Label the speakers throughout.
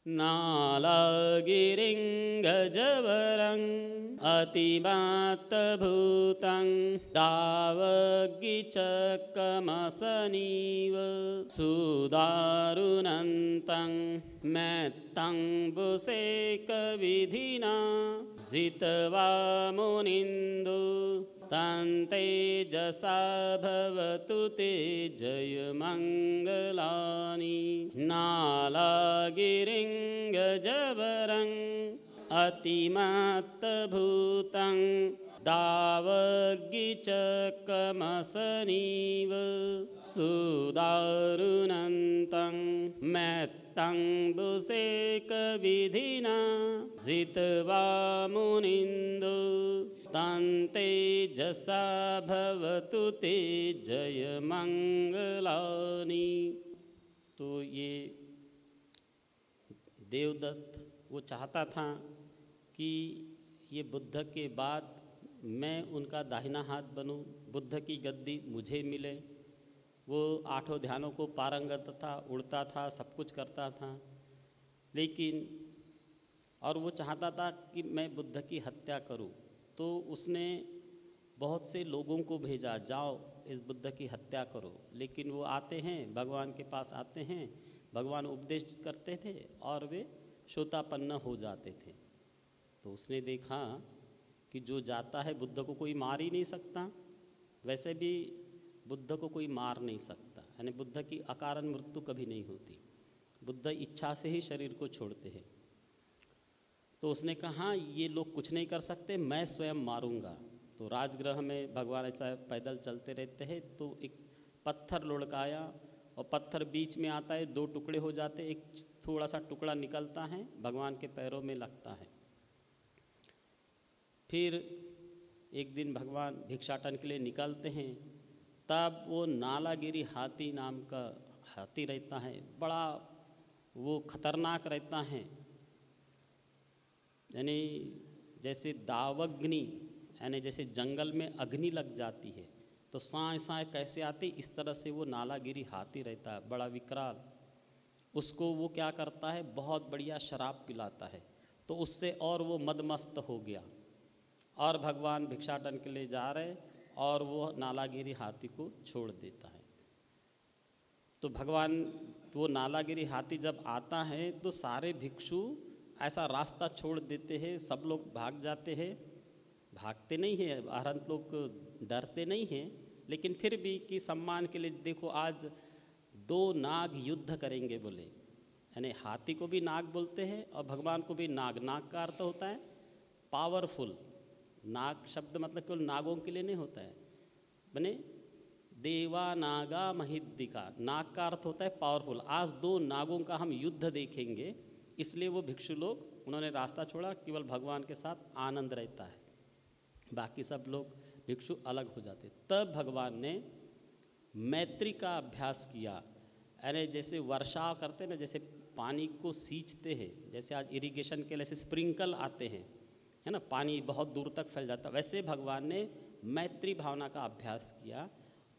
Speaker 1: नालागिरिङ्गजवरं अतिमात्तभूतं दावग्गिचकमसनीव सुदारुणन्तं मैत्तं बुसेकविधिना जित्वा मुनिन्दु तं तेजसा भवतु ते जयमङ्गलानि नालागिरिङ्गजवरं अतिमात्तभूतं दावग्गिचकमसनीव सुदारुणन्तं मैत्तं बुसेकविधिना जित्वा मुनिन्दु तं तेजसा भवतु ते जयमङ्गलानि। तो ये देवदत्त वो चाहता था कि ये बुद्ध के बाद मैं उनका दाहिना हाथ बनूं, बुद्ध की गद्दी मुझे मिले। वो 8 ध्यानों को पारंगत था, उड़ता था, सब कुछ करता था, लेकिन और वो चाहता था कि मैं बुद्ध की हत्या करूं। तो उसने बहुत से लोगों को भेजा, जाओ इस बुद्ध की हत्या करो। लेकिन वो आते हैं, भगवान के पास आते हैं, भगवान उपदेश करते थे और वे श्रोतापन्न हो जाते थे। तो उसने देखा कि जो जाता है बुद्ध को कोई मार ही नहीं सकता, वैसे भी बुद्ध को कोई मार नहीं सकता, यानी बुद्ध की अकारण मृत्यु कभी नहीं होती, बुद्ध इच्छा से ही शरीर को छोड़ते हैं। तो उसने कहा ये लोग कुछ नहीं कर सकते, मैं स्वयं मारूंगा। तो राजगृह में भगवान ऐसा पैदल चलते रहते हैं, तो एक पत्थर लुढ़काया और पत्थर बीच में आता है, 2 टुकड़े हो जाते, एक थोड़ा सा टुकड़ा निकलता है, भगवान के पैरों में लगता है। फिर एक दिन भगवान भिक्षाटन के लिए निकलते हैं, तब वो नालागिरी हाथी नाम का हाथी रहता है, बड़ा वो खतरनाक रहता है, यानी जैसे दावग्नि, यानी जैसे जंगल में अग्नि लग जाती है तो साए साए कैसे आती, इस तरह से वो नालागिरी हाथी रहता है, बड़ा विकराल। उसको वो क्या करता है, बहुत बढ़िया शराब पिलाता है, तो उससे और वो मदमस्त हो गया। और भगवान भिक्षाटन के लिए जा रहे और वो नालागिरी हाथी को छोड़ देता है। तो भगवान वो नालागिरी हाथी जब आता है तो सारे भिक्षु ऐसा रास्ता छोड़ देते हैं, सब लोग भाग जाते हैं। भागते नहीं हैं, अरहंत लोग डरते नहीं हैं, लेकिन फिर भी कि सम्मान के लिए देखो आज 2 नाग युद्ध करेंगे बोले, यानी हाथी को भी नाग बोलते हैं और भगवान को भी नाग। नाग का अर्थ होता है पावरफुल। नाग शब्द मतलब केवल नागों के लिए नहीं होता है, बने देवा नागा महिद्दिका, नाग का अर्थ होता है पावरफुल। आज 2 नागों का हम युद्ध देखेंगे, इसलिए वो भिक्षु लोग उन्होंने रास्ता छोड़ा, केवल भगवान के साथ आनंद रहता है, बाकी सब लोग भिक्षु अलग हो जाते। तब भगवान ने मैत्री का अभ्यास किया, यानी जैसे वर्षाव करते ना, जैसे पानी को सींचते हैं, जैसे आज इरिगेशन के लिए स्प्रिंकल आते हैं, है ना, पानी बहुत दूर तक फैल जाता, वैसे भगवान ने मैत्री भावना का अभ्यास किया।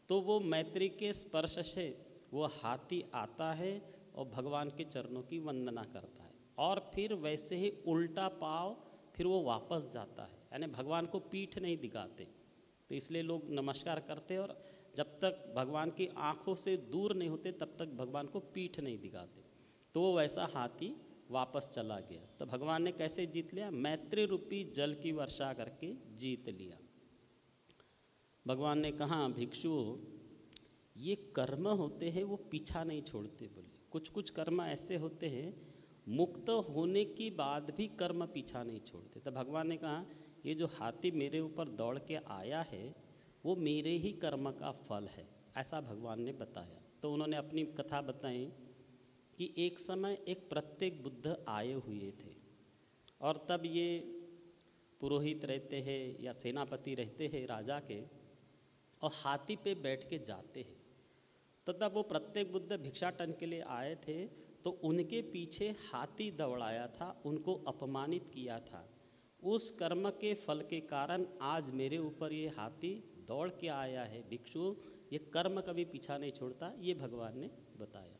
Speaker 1: तो वो मैत्री के स्पर्श से वो हाथी आता है और भगवान के चरणों की वंदना करता है, और फिर वैसे ही उल्टा पाँव फिर वो वापस जाता है, यानी भगवान को पीठ नहीं दिखाते। तो इसलिए लोग नमस्कार करते और जब तक भगवान की आँखों से दूर नहीं होते तब तक भगवान को पीठ नहीं दिखाते। तो वो वैसा हाथी वापस चला गया। तो भगवान ने कैसे जीत लिया, मैत्री रूपी जल की वर्षा करके जीत लिया। भगवान ने कहा भिक्षुओं, ये कर्म होते हैं वो पीछा नहीं छोड़ते बोले। कुछ कुछ कर्म ऐसे होते हैं मुक्त होने के बाद भी कर्म पीछा नहीं छोड़ते। तो भगवान ने कहा ये जो हाथी मेरे ऊपर दौड़ के आया है वो मेरे ही कर्म का फल है, ऐसा भगवान ने बताया। तो उन्होंने अपनी कथा बताई कि एक समय एक प्रत्येक बुद्ध आए हुए थे, और तब ये पुरोहित रहते हैं या सेनापति रहते हैं राजा के, और हाथी पे बैठ के जाते हैं। तो तब वो प्रत्येक बुद्ध भिक्षाटन के लिए आए थे, तो उनके पीछे हाथी दौड़ाया था, उनको अपमानित किया था। उस कर्म के फल के कारण आज मेरे ऊपर ये हाथी दौड़ के आया है। भिक्षु, ये कर्म कभी पीछा नहीं छोड़ता, ये भगवान ने बताया।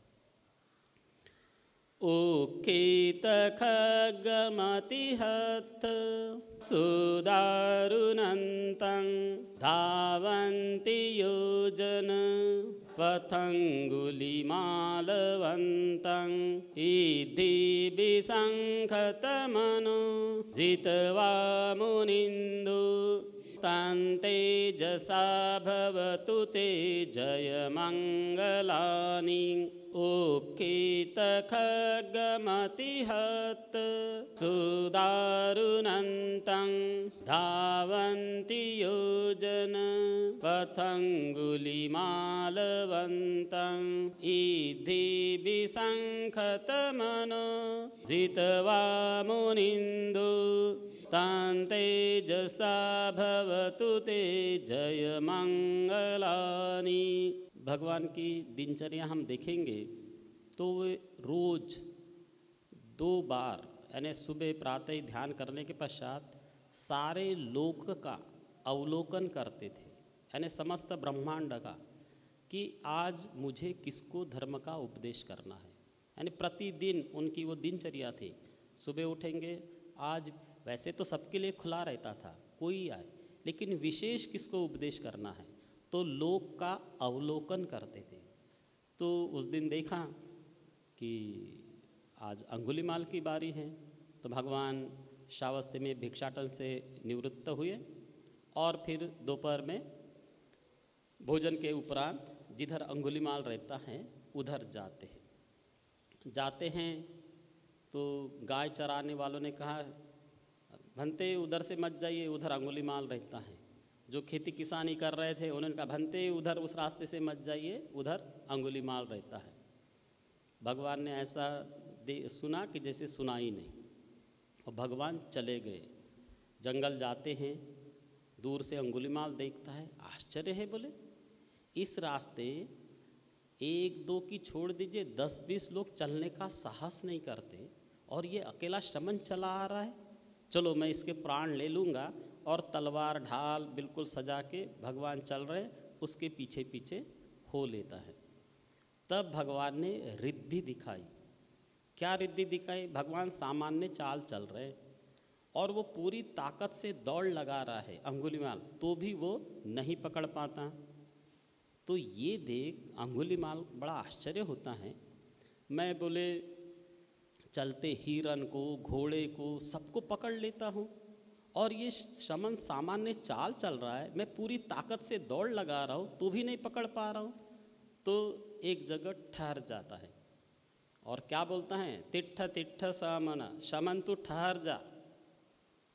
Speaker 1: उक्खित खड्गमतिहत सुदारुणन्तं धावन्ति योजन पथंगुलिमालवन्तं इद्धि विसङ्खतमनो जित्वा मुनिन्दु तं तेजसा भवतु ते जयमङ्गलानि उक्खित खड्गमतिहत सुदारुणन्तं धावन्ति योजन पथंगुलिमालवन्तं इद्धि विसङ्खतमनो जित्वा मुनिन्दु तं तेजसा भवतु ते जयमंगलानि। भगवान की दिनचर्या हम देखेंगे तो वे रोज 2 बार यानी सुबह प्रातः ध्यान करने के पश्चात सारे लोक का अवलोकन करते थे, यानी समस्त ब्रह्मांड का, कि आज मुझे किसको धर्म का उपदेश करना है। यानी प्रतिदिन उनकी वो दिनचर्या थी। सुबह उठेंगे, आज वैसे तो सबके लिए खुला रहता था, कोई आए, लेकिन विशेष किसको उपदेश करना है तो लोक का अवलोकन करते थे। तो उस दिन देखा कि आज अंगुलीमाल की बारी है, तो भगवान श्रावस्ती में भिक्षाटन से निवृत्त हुए और फिर दोपहर में भोजन के उपरांत जिधर अंगुलीमाल रहता है उधर जाते हैं। तो गाय चराने वालों ने कहा, भंते उधर से मत जाइए, उधर अंगुलीमाल रहता है। जो खेती किसानी कर रहे थे उन्होंने कहा, भंते उधर उस रास्ते से मत जाइए, उधर अंगुलीमाल रहता है। भगवान ने ऐसा सुना कि जैसे सुना ही नहीं, और भगवान चले गए। जंगल जाते हैं, दूर से अंगुलीमाल देखता है, आश्चर्य है, बोले इस रास्ते 1-2 की छोड़ दीजिए, 10-20 लोग चलने का साहस नहीं करते, और ये अकेला श्रमण चला आ रहा है। चलो मैं इसके प्राण ले लूँगा। और तलवार ढाल बिल्कुल सजा के भगवान चल रहे, उसके पीछे पीछे हो लेता है। तब भगवान ने रिद्धि दिखाई। क्या रिद्धि दिखाई? भगवान सामान्य चाल चल रहे और वो पूरी ताकत से दौड़ लगा रहा है अंगुलीमाल, तो भी वो नहीं पकड़ पाता। तो ये देख अंगुलीमाल बड़ा आश्चर्य होता है। मैं बोले चलते हिरन को, घोड़े को, सबको पकड़ लेता हूँ, और ये शमन सामान्य चाल चल रहा है, मैं पूरी ताकत से दौड़ लगा रहा हूँ तो भी नहीं पकड़ पा रहा हूँ। तो एक जगह ठहर जाता है और क्या बोलता है, तिट्ठ तिट्ठ सामना, शमन तू ठहर जा।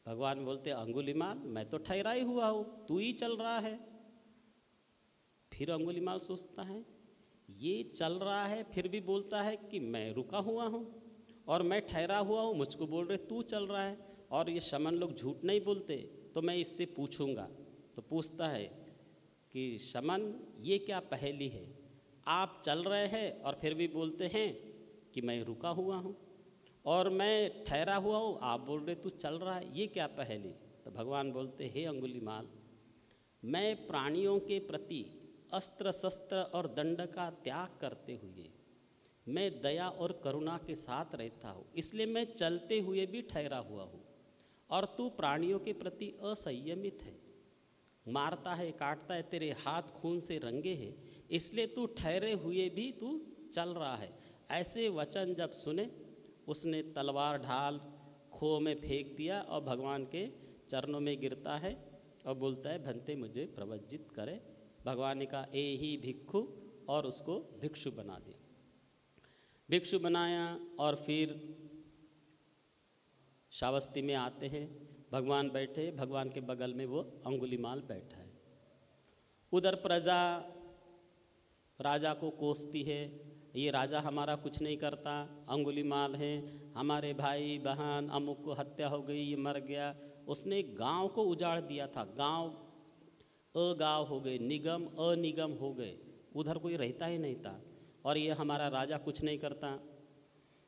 Speaker 1: भगवान बोलते अंगुलीमाल मैं तो ठहरा ही हुआ हूँ, तू ही चल रहा है। फिर अंगुलीमाल सोचता है ये चल रहा है फिर भी बोलता है कि मैं रुका हुआ हूँ, और मैं ठहरा हुआ हूँ, मुझको बोल रहे तू चल रहा है। और ये शमन लोग झूठ नहीं बोलते, तो मैं इससे पूछूंगा। तो पूछता है कि शमन ये क्या पहेली है, आप चल रहे हैं और फिर भी बोलते हैं कि मैं रुका हुआ हूँ, और मैं ठहरा हुआ हूँ, आप बोल रहे तू चल रहा है, ये क्या पहेली। तो भगवान बोलते हे अंगुलीमाल, मैं प्राणियों के प्रति अस्त्र शस्त्र और दंड का त्याग करते हुए मैं दया और करुणा के साथ रहता हूँ, इसलिए मैं चलते हुए भी ठहरा हुआ हूँ। और तू प्राणियों के प्रति असंयमित है, मारता है, काटता है, तेरे हाथ खून से रंगे हैं, इसलिए तू ठहरे हुए भी तू चल रहा है। ऐसे वचन जब सुने, उसने तलवार ढाल खो में फेंक दिया और भगवान के चरणों में गिरता है और बोलता है भंते मुझे प्रवज्जित करे। भगवान ने कहा ए ही भिक्षु, और उसको भिक्षु बना दिया। भिक्षु बनाया और फिर श्रावस्ती में आते हैं, भगवान बैठे, भगवान के बगल में वो अंगुलीमाल बैठा है। उधर प्रजा राजा को कोसती है, ये राजा हमारा कुछ नहीं करता, अंगुलीमाल है, हमारे भाई बहन अमुक को हत्या हो गई, ये मर गया। उसने गांव को उजाड़ दिया था, गांव अगांव हो गए, निगम अनिगम हो गए, उधर कोई रहता ही नहीं था, और ये हमारा राजा कुछ नहीं करता।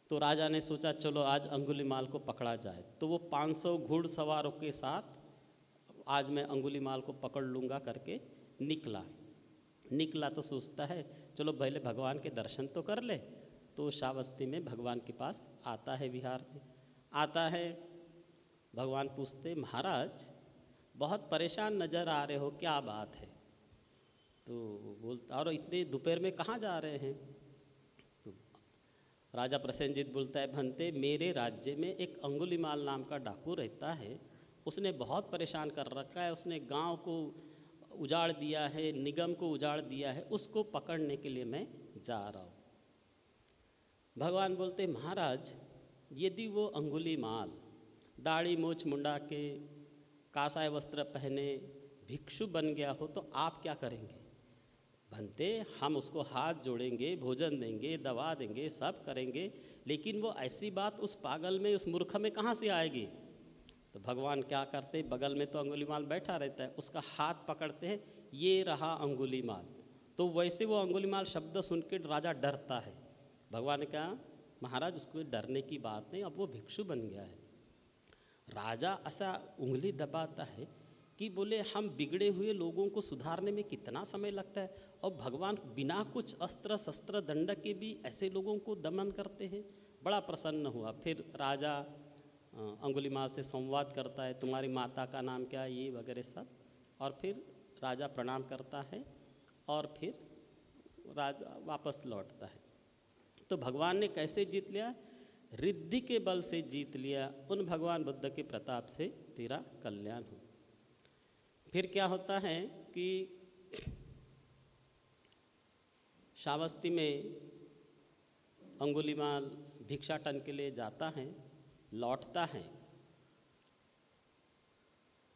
Speaker 1: तो राजा ने सोचा चलो आज अंगुलीमाल को पकड़ा जाए। तो वो 500 घुड़सवारों के साथ आज मैं अंगुलीमाल को पकड़ लूँगा करके निकला तो सोचता है चलो पहले भगवान के दर्शन तो कर ले, तो श्रावस्ती में भगवान के पास आता है, विहार में आता है। भगवान पूछते, महाराज बहुत परेशान नज़र आ रहे हो, क्या बात है? तो बोलता, और इतने दोपहर में कहाँ जा रहे हैं? तो राजा प्रसेनजीत बोलता है, भंते मेरे राज्य में एक अंगुलीमाल नाम का डाकू रहता है, उसने बहुत परेशान कर रखा है, उसने गांव को उजाड़ दिया है, निगम को उजाड़ दिया है, उसको पकड़ने के लिए मैं जा रहा हूँ। भगवान बोलते, महाराज यदि वो अंगुलीमाल दाढ़ी मूछ मुंडा के कासाय वस्त्र पहने भिक्षु बन गया हो तो आप क्या करेंगे? भंते हम उसको हाथ जोड़ेंगे, भोजन देंगे, दवा देंगे, सब करेंगे, लेकिन वो ऐसी बात उस पागल में, उस मूर्ख में कहाँ से आएगी? तो भगवान क्या करते, बगल में तो अंगुलीमाल बैठा रहता है, उसका हाथ पकड़ते हैं, ये रहा अंगुलीमाल। तो वैसे वो अंगुलीमाल शब्द सुन के राजा डरता है। भगवान ने कहा, महाराज उसको डरने की बात नहीं, अब वो भिक्षु बन गया है। राजा ऐसा उंगली दबाता है कि बोले हम बिगड़े हुए लोगों को सुधारने में कितना समय लगता है, और भगवान बिना कुछ अस्त्र शस्त्र दंड के भी ऐसे लोगों को दमन करते हैं। बड़ा प्रसन्न हुआ। फिर राजा अंगुलीमाल से संवाद करता है, तुम्हारी माता का नाम क्या है, ये वगैरह सब, और फिर राजा प्रणाम करता है और फिर राजा वापस लौटता है। तो भगवान ने कैसे जीत लिया? रिद्धि के बल से जीत लिया। उन भगवान बुद्ध के प्रताप से तेरा कल्याण हो। फिर क्या होता है कि श्रावस्ती में अंगुलीमाल भिक्षाटन के लिए जाता है, लौटता है,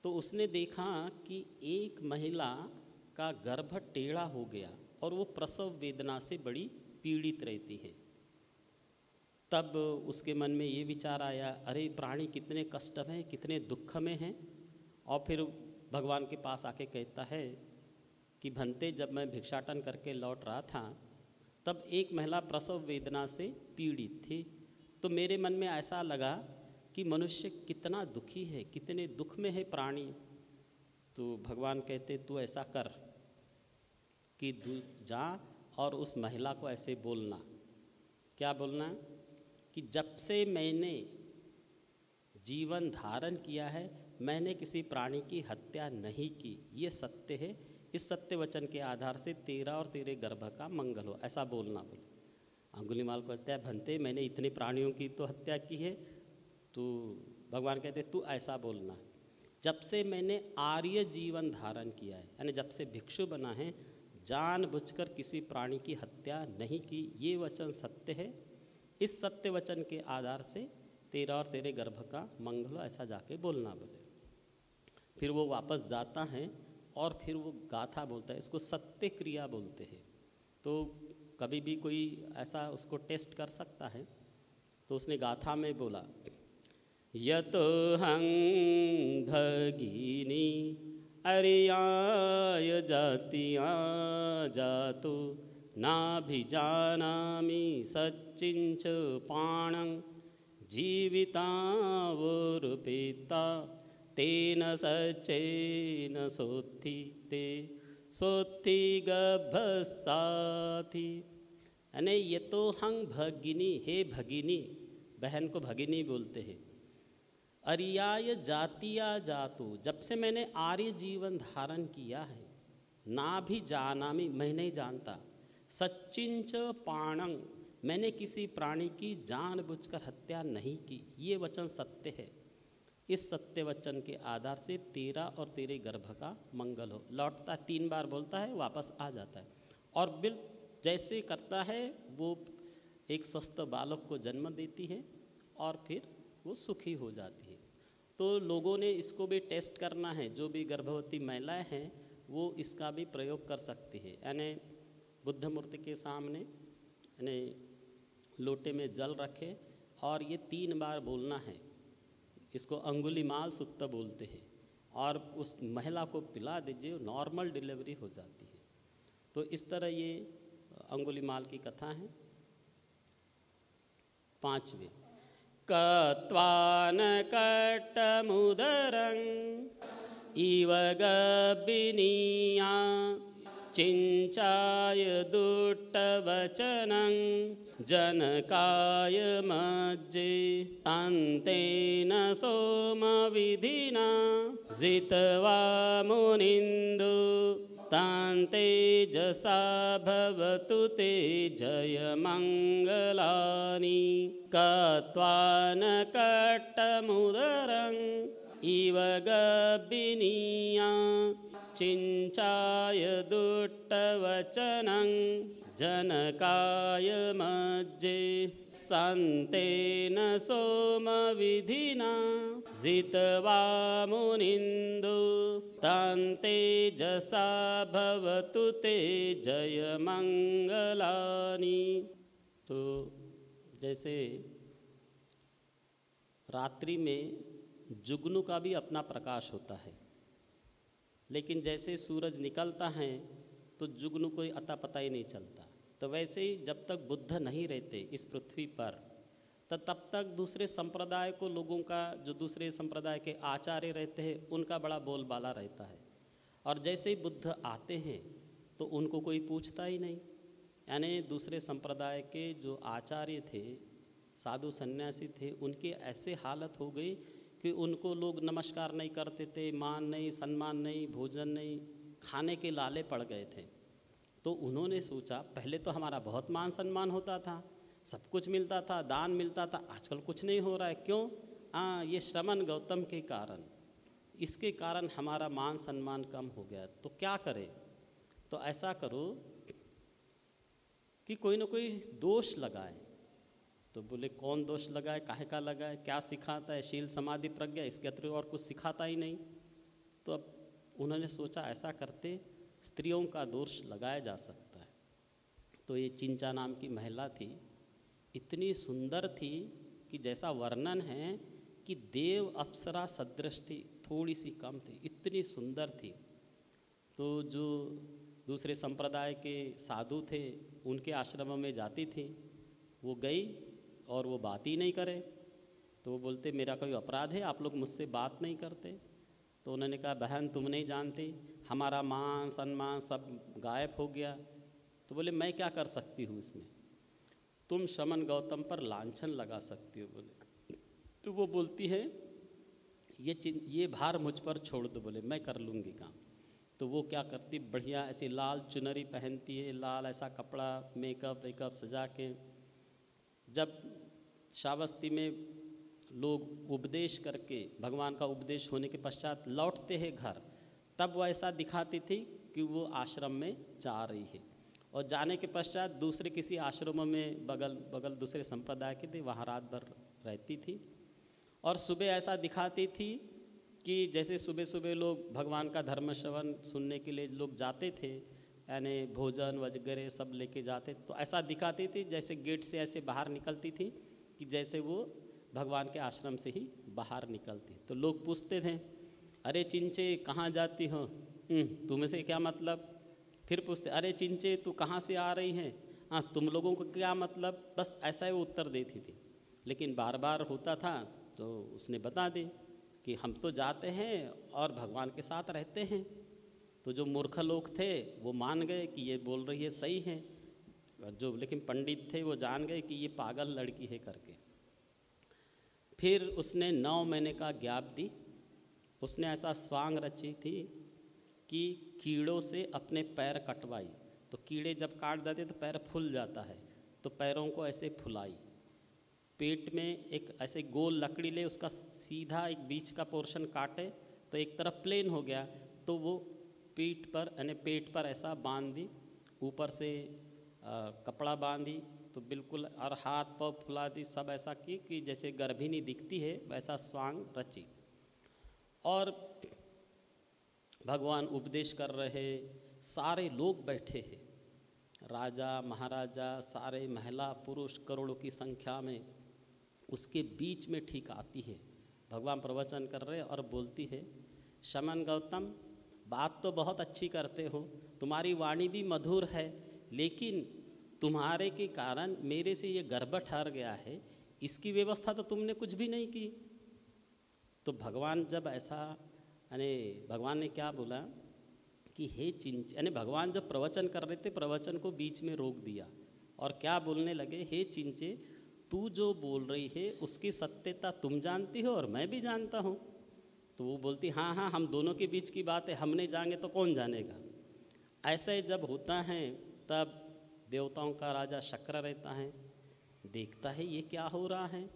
Speaker 1: तो उसने देखा कि एक महिला का गर्भ टेढ़ा हो गया और वो प्रसव वेदना से बड़ी पीड़ित रहती है। तब उसके मन में ये विचार आया, अरे प्राणी कितने कष्ट में, कितने दुख में हैं। और फिर भगवान के पास आके कहता है कि भंते जब मैं भिक्षाटन करके लौट रहा था तब एक महिला प्रसव वेदना से पीड़ित थी, तो मेरे मन में ऐसा लगा कि मनुष्य कितना दुखी है, कितने दुख में है प्राणी। तो भगवान कहते, तू ऐसा कर कि तू जा और उस महिला को ऐसे बोलना। क्या बोलना? कि जब से मैंने जीवन धारण किया है मैंने किसी प्राणी की हत्या नहीं की, ये सत्य है। इस सत्य वचन के आधार से तेरा और तेरे गर्भ का मंगल हो, ऐसा बोलना। बोलो अंगुलीमाल को कहता है, भंते मैंने इतने प्राणियों की तो हत्या की है। तो भगवान कहते, तू ऐसा बोलना, जब से मैंने आर्य जीवन धारण किया है, यानी जब से भिक्षु बना है, जानबूझकर किसी प्राणी की हत्या नहीं की, ये वचन सत्य है। इस सत्य वचन के आधार से तेरा और तेरे गर्भ का मंगल हो, ऐसा जाके बोलना। बोले फिर वो वापस जाता है और फिर वो गाथा बोलता है। इसको सत्य क्रिया बोलते हैं। तो कभी भी कोई ऐसा उसको टेस्ट कर सकता है। तो उसने गाथा में बोला, यतो हं भगिनी अर्याय जातिया जातो नाभिजानामि सच्चिंच पाणं जीवितावुर्पिता तेन सच्चेन सोत्थि ते सोत्थि गभसाथि। यानी ये तो हंग भगिनी, हे भगिनी, बहन को भगिनी बोलते हैं। अर्याय जातिया जातु, जब से मैंने आर्य जीवन धारण किया है, ना भी जानामि, मैं नहीं जानता, सच्चिंच पाणं, मैंने किसी प्राणी की जानबूझकर हत्या नहीं की, ये वचन सत्य है। इस सत्य वचन के आधार से तेरा और तेरे गर्भ का मंगल हो। लौटता 3 बार बोलता है, वापस आ जाता है, और बिल जैसे करता है वो एक स्वस्थ बालक को जन्म देती है और फिर वो सुखी हो जाती है। तो लोगों ने इसको भी टेस्ट करना है, जो भी गर्भवती महिलाएं हैं वो इसका भी प्रयोग कर सकती है। यानी बुद्ध मूर्ति के सामने यानी लोटे में जल रखे और ये 3 बार बोलना है। इसको अंगुलीमाल सुत्त बोलते हैं, और उस महिला को पिला दीजिए, नॉर्मल डिलीवरी हो जाती है। तो इस तरह ये अंगुलीमाल की कथा है। 5वें, कत्वान कट्टमुदरं इव गब्बिनीया चिंचाय दुट्टवचनं जनकाय मज्जे तान्तेन सोमविधिना जित्वा मुनिन्दु तान्तेजसा भवतु ते जयमङ्गलानि कट्टमुदरं इव गब्बिनीया चिञ्चाय दुट्टवचनं जनकाय मज्जे सन्तेन सोमविधिना जित्वा मुनिन्दु तान्तेजसा भवतु ते जयमङ्गलानि। तो जैसे रात्रि में जुगनू का भी अपना प्रकाश होता है, लेकिन जैसे सूरज निकलता है तो जुगनू कोई अता पता ही नहीं चलता। तो वैसे ही जब तक बुद्ध नहीं रहते इस पृथ्वी पर तब तक दूसरे संप्रदाय को, लोगों का जो दूसरे संप्रदाय के आचार्य रहते हैं उनका बड़ा बोलबाला रहता है। और जैसे ही बुद्ध आते हैं तो उनको कोई पूछता ही नहीं। यानी दूसरे संप्रदाय के जो आचार्य थे, साधु सन्यासी थे, उनकी ऐसे हालत हो गई कि उनको लोग नमस्कार नहीं करते थे, मान नहीं, सम्मान नहीं, भोजन नहीं, खाने के लाले पड़ गए थे। तो उन्होंने सोचा, पहले तो हमारा बहुत मान सम्मान होता था, सब कुछ मिलता था, दान मिलता था, आजकल कुछ नहीं हो रहा है। क्यों? ये श्रमण गौतम के कारण, इसके कारण हमारा मान सम्मान कम हो गया। तो क्या करें? तो ऐसा करो कि कोई ना कोई दोष लगाए। तो बोले कौन दोष लगाए, काहे का लगाए, क्या सिखाता है? शील समाधि प्रज्ञा, इसके अतिरिक्त और कुछ सिखाता ही नहीं। तो अब उन्होंने सोचा ऐसा करते स्त्रियों का दोष लगाया जा सकता है। तो ये चिंचा नाम की महिला थी, इतनी सुंदर थी कि जैसा वर्णन है कि देव अप्सरा सदृश थी, थोड़ी सी कम थी, इतनी सुंदर थी। तो जो दूसरे संप्रदाय के साधु थे उनके आश्रम में जाती थी, वो गई और वो बात ही नहीं करे। तो वो बोलते मेरा कोई अपराध है, आप लोग मुझसे बात नहीं करते? तो उन्होंने कहा बहन तुम नहीं जानती, हमारा मान सम्मान सब गायब हो गया। तो बोले मैं क्या कर सकती हूँ इसमें? तुम श्रमण गौतम पर लांछन लगा सकती हो। बोले तो वो बोलती है ये भार मुझ पर छोड़ दो, बोले मैं कर लूँगी काम। तो वो क्या करती, बढ़िया ऐसी लाल चुनरी पहनती है, लाल ऐसा कपड़ा, मेकअप वेकअप सजा के, जब श्रावस्ती में लोग उपदेश करके, भगवान का उपदेश होने के पश्चात लौटते हैं घर, तब वो ऐसा दिखाती थी कि वो आश्रम में जा रही है। और जाने के पश्चात दूसरे किसी आश्रम में बगल दूसरे संप्रदाय के थे, वहाँ रात भर रहती थी। और सुबह ऐसा दिखाती थी कि जैसे सुबह सुबह लोग भगवान का धर्म श्रवण सुनने के लिए लोग जाते थे, यानी भोजन वगैरह सब लेके जाते, तो ऐसा दिखाती थी जैसे गेट से ऐसे बाहर निकलती थी कि जैसे वो भगवान के आश्रम से ही बाहर निकलती। तो लोग पूछते थे अरे चिंचे कहाँ जाती हो, तुम्हें से क्या मतलब? फिर पूछते अरे चिंचे तू कहाँ से आ रही हैं, हाँ तुम लोगों को क्या मतलब? बस ऐसा ही वो उत्तर देती थी। लेकिन बार बार होता था तो उसने बता दी कि हम तो जाते हैं और भगवान के साथ रहते हैं। तो जो मूर्ख लोग थे वो मान गए कि ये बोल रही है सही है, जो लेकिन पंडित थे वो जान गए कि ये पागल लड़की है करके। फिर उसने 9 महीने का गैप दी। उसने ऐसा स्वांग रची थी कि कीड़ों से अपने पैर कटवाई। तो कीड़े जब काट देते तो पैर फूल जाता है, तो पैरों को ऐसे फुलाई। पेट में एक ऐसे गोल लकड़ी ले, उसका सीधा एक बीच का पोर्शन काटे तो एक तरफ प्लेन हो गया, तो वो पीठ पर यानी पेट पर ऐसा बांध दी, ऊपर से कपड़ा बांधी तो बिल्कुल, और हाथ पाँव फुला दी, सब ऐसा की कि जैसे गर्भिणी दिखती है वैसा स्वांग रची। और भगवान उपदेश कर रहे, सारे लोग बैठे हैं, राजा महाराजा सारे, महिला पुरुष करोड़ों की संख्या में। उसके बीच में ठीक आती है, भगवान प्रवचन कर रहे और बोलती है श्रमण गौतम बात तो बहुत अच्छी करते हो, तुम्हारी वाणी भी मधुर है, लेकिन तुम्हारे के कारण मेरे से ये गर्भ ठहर गया है, इसकी व्यवस्था तो तुमने कुछ भी नहीं की। तो भगवान जब ऐसा, यानी भगवान ने क्या बोला कि हे चिंच, यानी भगवान जब प्रवचन कर रहे थे प्रवचन को बीच में रोक दिया और क्या बोलने लगे, हे चिंचे, तू जो बोल रही है उसकी सत्यता तुम जानती हो और मैं भी जानता हूँ। तो वो बोलती, हाँ हाँ, हम दोनों के बीच की बात है, हम नहीं जानेंगे तो कौन जानेगा। ऐसे जब होता है तब देवताओं का राजा शक्र रहता है, देखता है ये क्या हो रहा है,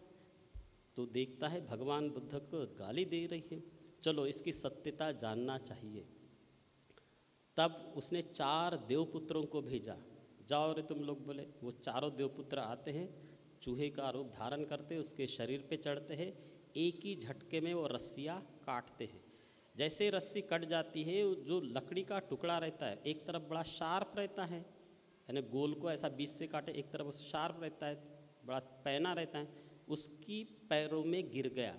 Speaker 1: तो देखता है भगवान बुद्ध को गाली दे रही है, चलो इसकी सत्यता जानना चाहिए। तब उसने 4 देवपुत्रों को भेजा, जाओ रे तुम लोग। बोले वो चारों देवपुत्र आते हैं, चूहे का रूप धारण करते, उसके शरीर पे चढ़ते हैं, एक ही झटके में वो रस्सियाँ काटते हैं। जैसे रस्सी कट जाती है, जो लकड़ी का टुकड़ा रहता है एक तरफ बड़ा शार्प रहता है, यानी गोल को ऐसा बीच से काटे, एक तरफ शार्प रहता है, बड़ा पैना रहता है, उसकी पैरों में गिर गया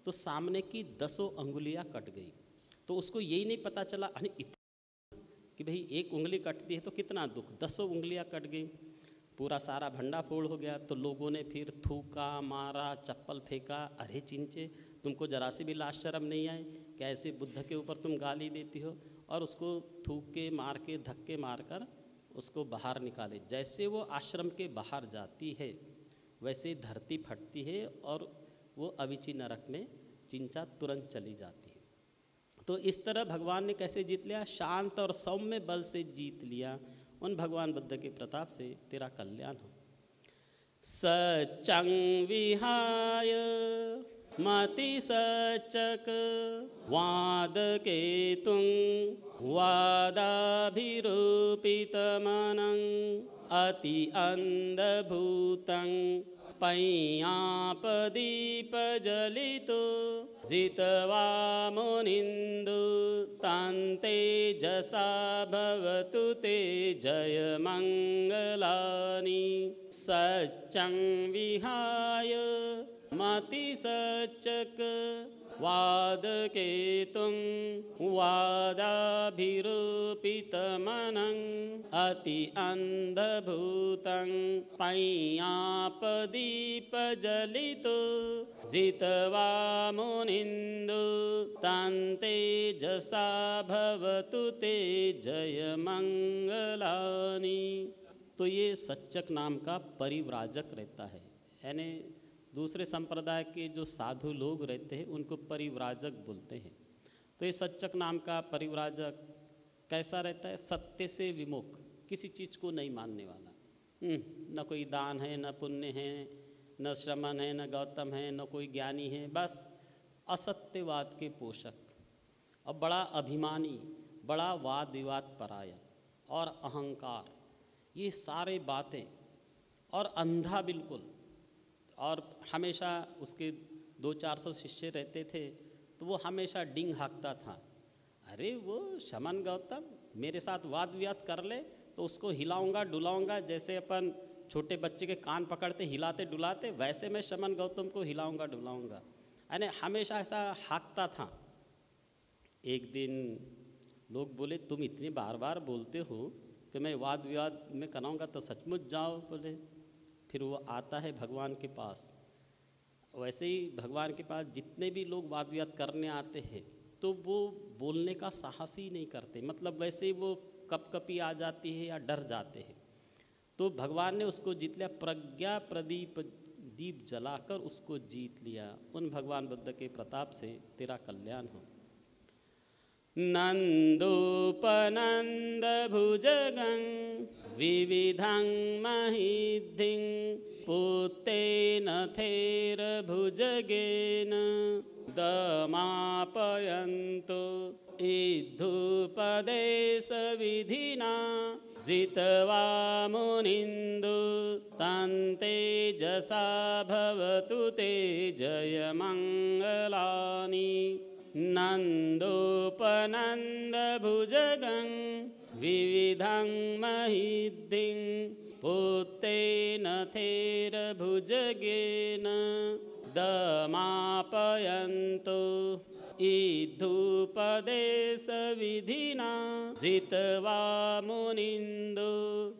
Speaker 1: तो सामने की 10 अंगुलियाँ कट गई। तो उसको यही नहीं पता चला कि भाई एक उंगली कटती है तो कितना दुख, 10 उंगलियाँ कट गई, पूरा सारा भंडा फोड़ हो गया। तो लोगों ने फिर थूका, मारा, चप्पल फेंका, अरे चिंचे तुमको जरा सी भी लाज शर्म नहीं आए, कैसे बुद्ध के ऊपर तुम गाली देती हो। और उसको थूक के, मार के, धक्के मारकर उसको बाहर निकाले। जैसे वो आश्रम के बाहर जाती है वैसे धरती फटती है और वो अविची नरक में चिंचा तुरंत चली जाती है। तो इस तरह भगवान ने कैसे जीत लिया, शांत और सौम्य बल से जीत लिया। उन भगवान बुद्ध के प्रताप से तेरा कल्याण हो। सच्चं विहाय मति सच्चक वाद केतुं वादाभिरूपितमनं अति अंधभूतं पय्यापदीपजलितो जित्वा मुनिन्दु तान्ते जसा भवतु ते जयमङ्गलानि। सच्चं विहाय मति सच्चक वादकेतुं वादाभिरूपितमनं अति अंधभूतं पय्यापदीपजलितो जित्वा मुनिन्दु तान्ते जसा भवतु ते जयमंगलानि। तो ये सच्चक नाम का परिव्राजक रहता है, यानी दूसरे संप्रदाय के जो साधु लोग रहते हैं उनको परिव्राजक बोलते हैं। तो ये सच्चक नाम का परिव्राजक कैसा रहता है, सत्य से विमुख, किसी चीज़ को नहीं मानने वाला। न कोई दान है, न पुण्य है, न श्रमण है, न गौतम है, न कोई ज्ञानी है, बस असत्यवाद के पोषक और बड़ा अभिमानी, बड़ा वाद विवाद परायण और अहंकार, ये सारे बातें, और अंधा बिल्कुल। और हमेशा उसके 200-400 शिष्य रहते थे तो वो हमेशा डिंग हाँकता था, अरे वो शमन गौतम मेरे साथ वाद विवाद कर ले तो उसको हिलाऊंगा डुलाऊंगा, जैसे अपन छोटे बच्चे के कान पकड़ते हिलाते डुलाते, वैसे मैं शमन गौतम को हिलाऊंगा डुलाऊंगा, यानी हमेशा ऐसा हाँकता था। एक दिन लोग बोले, तुम इतनी बार बार बोलते हो कि मैं वाद विवाद में कराऊंगा तो सचमुच जाओ। बोले फिर वो आता है भगवान के पास। वैसे ही भगवान के पास जितने भी लोग वाद विवाद करने आते हैं तो वो बोलने का साहस ही नहीं करते, मतलब वैसे ही वो कपकपी आ जाती है या डर जाते हैं। तो भगवान ने उसको जीत लिया, प्रज्ञा प्रदीप दीप जलाकर उसको जीत लिया। उन भगवान बुद्ध के प्रताप से तेरा कल्याण हो। नंदोपनंद भुजगं विविधं महिधिं पुत्तेन थेर भुजगेन दमापयन्तु इद्धुपदेश विधिना जित्वा मुनिन्दु तान्ते जसा भवतु ते जयमङ्गलानि। नंदोपनंद भुजगं विविधं महिधिं पुत्तेन थेर भुजगेन दमापयन्तु इद्धुपदेश विधिना जित्वा मुनिन्दु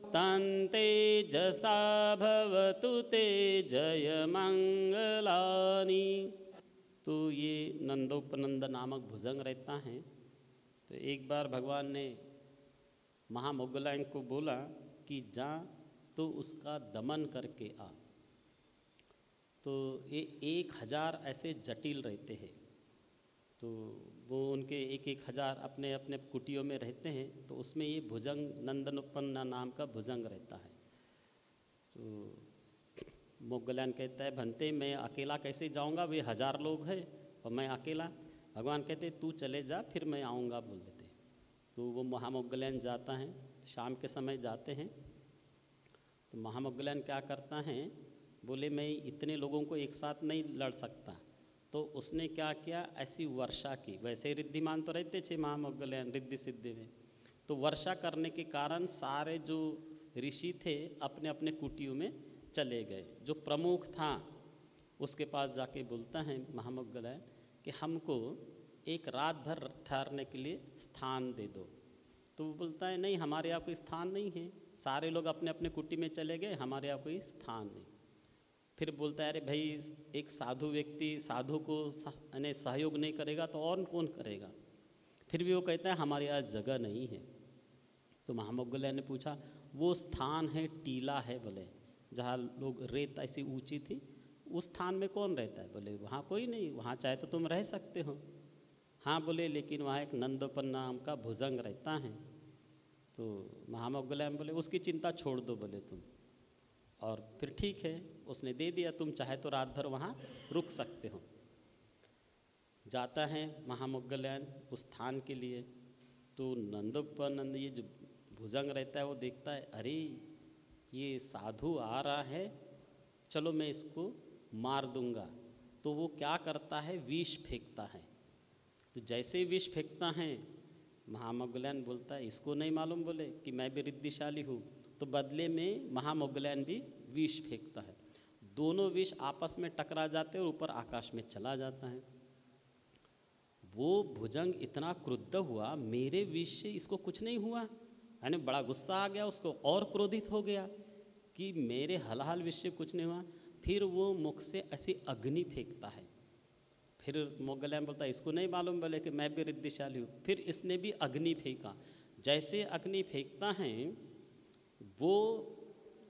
Speaker 1: तान्ते जसा भवतु ते जयमङ्गलानि। तो ये नंदोपनंद नामक भुजंग रहता है। तो एक बार भगवान ने महामोगलायन को बोला कि जा तो उसका दमन करके आ। तो ये 1000 ऐसे जटिल रहते हैं, तो वो उनके 1,000 अपने अपने कुटियों में रहते हैं। तो उसमें ये भुजंग नंदनोपन्ना नाम का भुजंग रहता है। तो मोगलान कहता है भंते मैं अकेला कैसे जाऊंगा, वे 1000 लोग हैं और मैं अकेला। भगवान कहते तू चले जा, फिर मैं आऊँगा बोल देते। तो वो महामोगलान जाता है, शाम के समय जाते हैं। तो महामोगलान क्या करता है, बोले मैं इतने लोगों को एक साथ नहीं लड़ सकता। तो उसने क्या किया, ऐसी वर्षा की। वैसे रिद्धिमान तो रहते थे महामोगलान रिद्धि सिद्धि में, तो वर्षा करने के कारण सारे जो ऋषि थे अपने अपने कुटियों में चले गए। जो प्रमुख था उसके पास जाके बोलता है महामोगलान कि हमको एक रात भर ठहरने के लिए स्थान दे दो। तो वो बोलता है नहीं, हमारे यहाँ कोई स्थान नहीं है, सारे लोग अपने अपने कुटी में चले गए, हमारे यहाँ कोई स्थान नहीं। फिर बोलता है अरे भाई, एक साधु व्यक्ति साधु को सहयोग नहीं करेगा तो और कौन करेगा। फिर भी वो कहता है हमारे यहाँ जगह नहीं है। तो महामोगलान ने पूछा वो स्थान है टीला है बोले, जहाँ लोग रेत ऐसी ऊंची थी, उस स्थान में कौन रहता है। बोले वहाँ कोई नहीं, वहाँ चाहे तो तुम रह सकते हो। हाँ बोले लेकिन वहाँ एक नंदोपन नाम का भुजंग रहता है। तो महामोगलान बोले उसकी चिंता छोड़ दो बोले तुम। और फिर ठीक है, उसने दे दिया, तुम चाहे तो रात भर वहाँ रुक सकते हो। जाता है महामोगलान उस स्थान के लिए। तो नंदोपनंद ये जो भुजंग रहता है वो देखता है अरे ये साधु आ रहा है, चलो मैं इसको मार दूंगा। तो वो क्या करता है, विष फेंकता है। तो जैसे विष फेंकता है महामोगलान बोलता है इसको नहीं मालूम बोले कि मैं भी रिद्धिशाली हूँ। तो बदले में महामोगलान भी विष फेंकता है। दोनों विष आपस में टकरा जाते हैं और ऊपर आकाश में चला जाता है। वो भुजंग इतना क्रुद्ध हुआ, मेरे विष से इसको कुछ नहीं हुआ, यानी बड़ा गुस्सा आ गया उसको और क्रोधित हो गया कि मेरे हलाहल विष से कुछ नहीं हुआ। फिर वो मुख से ऐसी अग्नि फेंकता है। फिर मोगलान बोलता है इसको नहीं मालूम बोले कि मैं भी रिद्धिशाली हूँ। फिर इसने भी अग्नि फेंका। जैसे अग्नि फेंकता है वो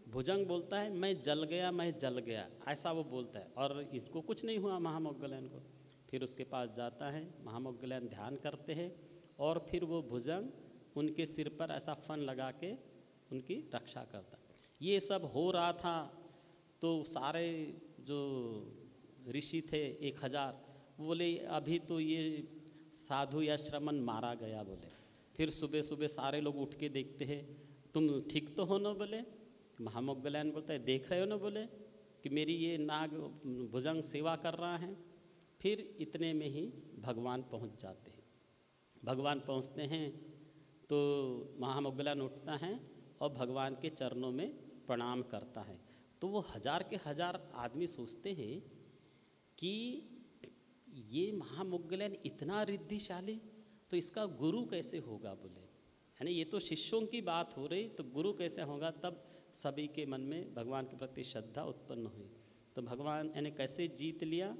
Speaker 1: भुजंग बोलता है मैं जल गया, मैं जल गया, ऐसा वो बोलता है। और इसको कुछ नहीं हुआ महामोगलान को। फिर उसके पास जाता है, महामोगलान ध्यान करते हैं और फिर वो भुजंग उनके सिर पर ऐसा फन लगा के उनकी रक्षा करता। ये सब हो रहा था तो सारे जो ऋषि थे 1000 बोले अभी तो ये साधु या श्रमण मारा गया बोले। फिर सुबह सुबह सारे लोग उठ के देखते हैं तुम ठीक तो हो ना बोले। महामोगलान बोलता है देख रहे हो ना बोले कि मेरी ये नाग भुजंग सेवा कर रहा है। फिर इतने में ही भगवान पहुंच जाते हैं। भगवान पहुंचते हैं तो महामोगलान उठता है और भगवान के चरणों में प्रणाम करता है। तो वो 1000 के 1000 आदमी सोचते हैं कि ये महामोगलान इतना रिद्धिशाली, तो इसका गुरु कैसे होगा बोले, यानी ये तो शिष्यों की बात हो रही, तो गुरु कैसे होगा। तब सभी के मन में भगवान के प्रति श्रद्धा उत्पन्न हुई। तो भगवान यानी कैसे जीत लिया,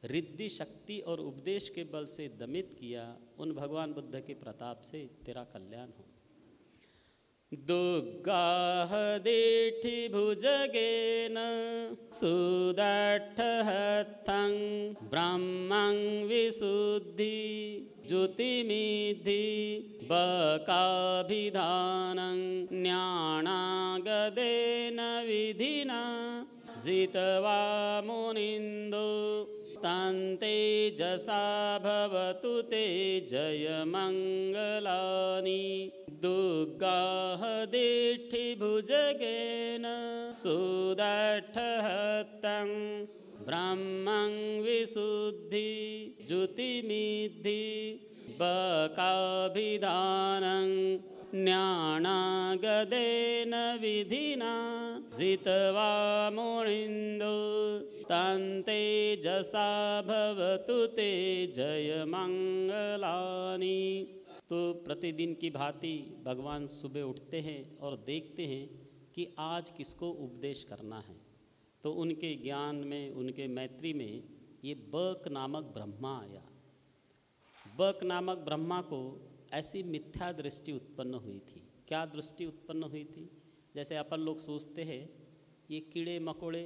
Speaker 1: रिद्धि शक्ति और उपदेश के बल से दमित किया। उन भगवान बुद्ध के प्रताप से तेरा कल्याण हो। दुग्गाह देठि भुजगेन सुदट्ठहत्थं ब्रह्मं विशुद्धि ज्योतिमिद्धि बकाभिधानं न्याणागदेन विधिना जित्वा मुनिन्दो तन्तेजसा भवतु ते जयमङ्गलानि। दुग्गाह देठि भुजगेन सुदट्ठहत्थं ब्रह्मं विशुद्धि ज्योतिमिद्धि बकाभिधानं न्याणागदेन विधिना जित्वा मुनिन्दो तन्तेजसा भवतु ते जयमङ्गलानि। तो प्रतिदिन की भांति भगवान सुबह उठते हैं और देखते हैं कि आज किसको उपदेश करना है। तो उनके ज्ञान में, उनके मैत्री में ये बक नामक ब्रह्मा आया। बक नामक ब्रह्मा को ऐसी मिथ्या दृष्टि उत्पन्न हुई थी। क्या दृष्टि उत्पन्न हुई थी जैसे अपन लोग सोचते हैं ये कीड़े मकोड़े